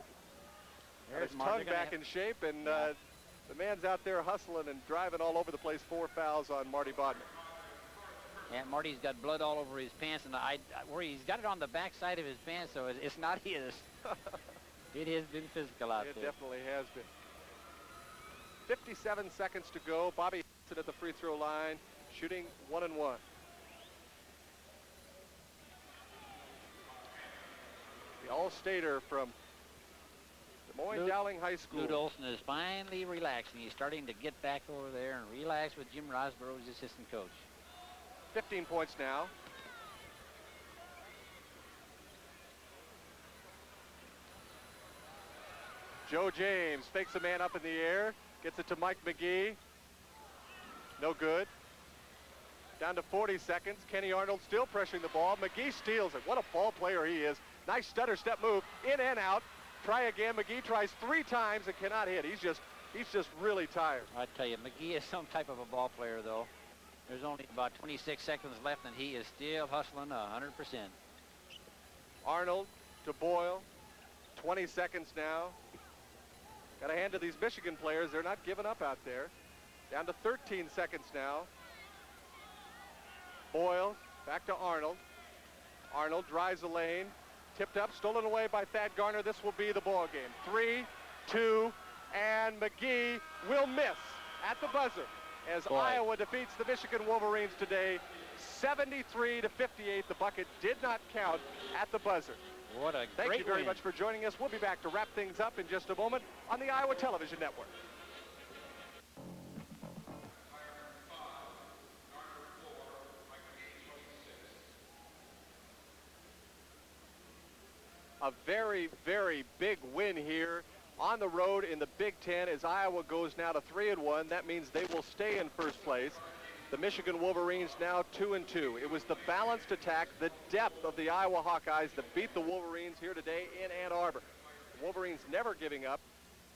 There's his tongue back in shape, and the man's out there hustling and driving all over the place. 4 fouls on Marty Bodner. Yeah, Marty's got blood all over his pants, and where he's got it on the back side of his pants, so it's not his. It has been physical out there. It definitely has been. 57 seconds to go. Bobby Hansen at the free throw line, shooting 1-1. The All-Stater from Des Moines Dowling High School. Lute Olson is finally relaxing. He's starting to get back over there and relax with Jim Rosborough as assistant coach. 15 points now. Joe James fakes a man up in the air, gets it to Mike Mcgee. No good. Down to 40 seconds. Kenny Arnold still pressuring the ball. Mcgee steals it. What a ball player he is. Nice stutter step move. In and out. Try again. Mcgee tries 3 times and cannot hit. He's just really tired. I tell you, Mcgee is some type of a ball player, though. There's only about 26 seconds left, and he is still hustling 100%. Arnold to Boyle. 20 seconds now. Got to hand to these Michigan players. They're not giving up out there. Down to 13 seconds now. Boyle back to Arnold. Arnold drives the lane. Tipped up, stolen away by Thad Garner. This will be the ball game. 3, 2, and Mcgee will miss at the buzzer as Iowa defeats the Michigan Wolverines today, 73-58. The bucket did not count at the buzzer. What a Thank great you very win. much for joining us. We'll be back to wrap things up in just a moment on the Iowa Television Network. A very, very big win here on the road in the Big Ten as Iowa goes now to 3-1. That means they will stay in first place. The Michigan Wolverines now 2-2. It was the balanced attack, the depth of the Iowa Hawkeyes that beat the Wolverines here today in Ann Arbor. The Wolverines never giving up,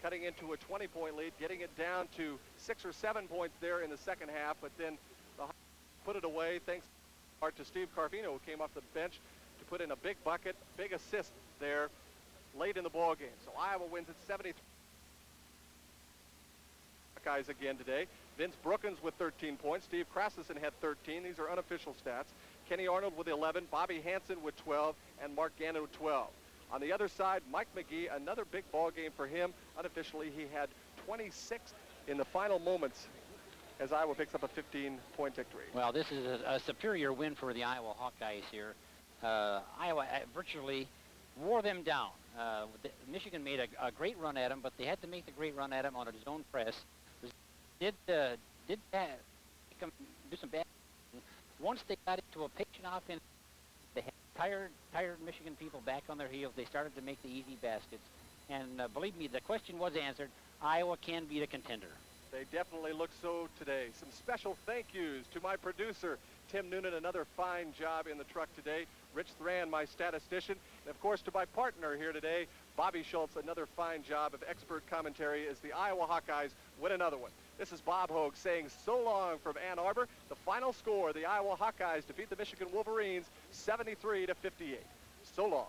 cutting into a 20-point lead, getting it down to 6 or 7 points there in the second half, but then the Hawkeyes put it away thanks to Steve Carfino, who came off the bench to put in a big bucket, big assist there late in the ball game. So Iowa wins at 73. Hawkeyes again today. Vince Brookins with 13 points. Steve Krafcisin had 13. These are unofficial stats. Kenny Arnold with 11. Bobby Hansen with 12. And Mark Gannon with 12. On the other side, Mike Mcgee, another big ball game for him. Unofficially, he had 26 in the final moments as Iowa picks up a 15-point victory. Well, this is a superior win for the Iowa Hawkeyes here. Iowa virtually wore them down. Michigan made a great run at them, but they had to make the great run at them on a zone press. Did do some bad. Once they got into a patient offense, they had tired Michigan people back on their heels. They started to make the easy baskets. And believe me, the question was answered. Iowa can be the contender. They definitely look so today. Some special thank yous to my producer, Tim Noonan, another fine job in the truck today. Rich Thran, my statistician. And of course, to my partner here today, Bobby Schultz, another fine job of expert commentary as the Iowa Hawkeyes win another one. This is Bob Hogue saying so long from Ann Arbor. The final score, the Iowa Hawkeyes defeat the Michigan Wolverines 73-58. So long.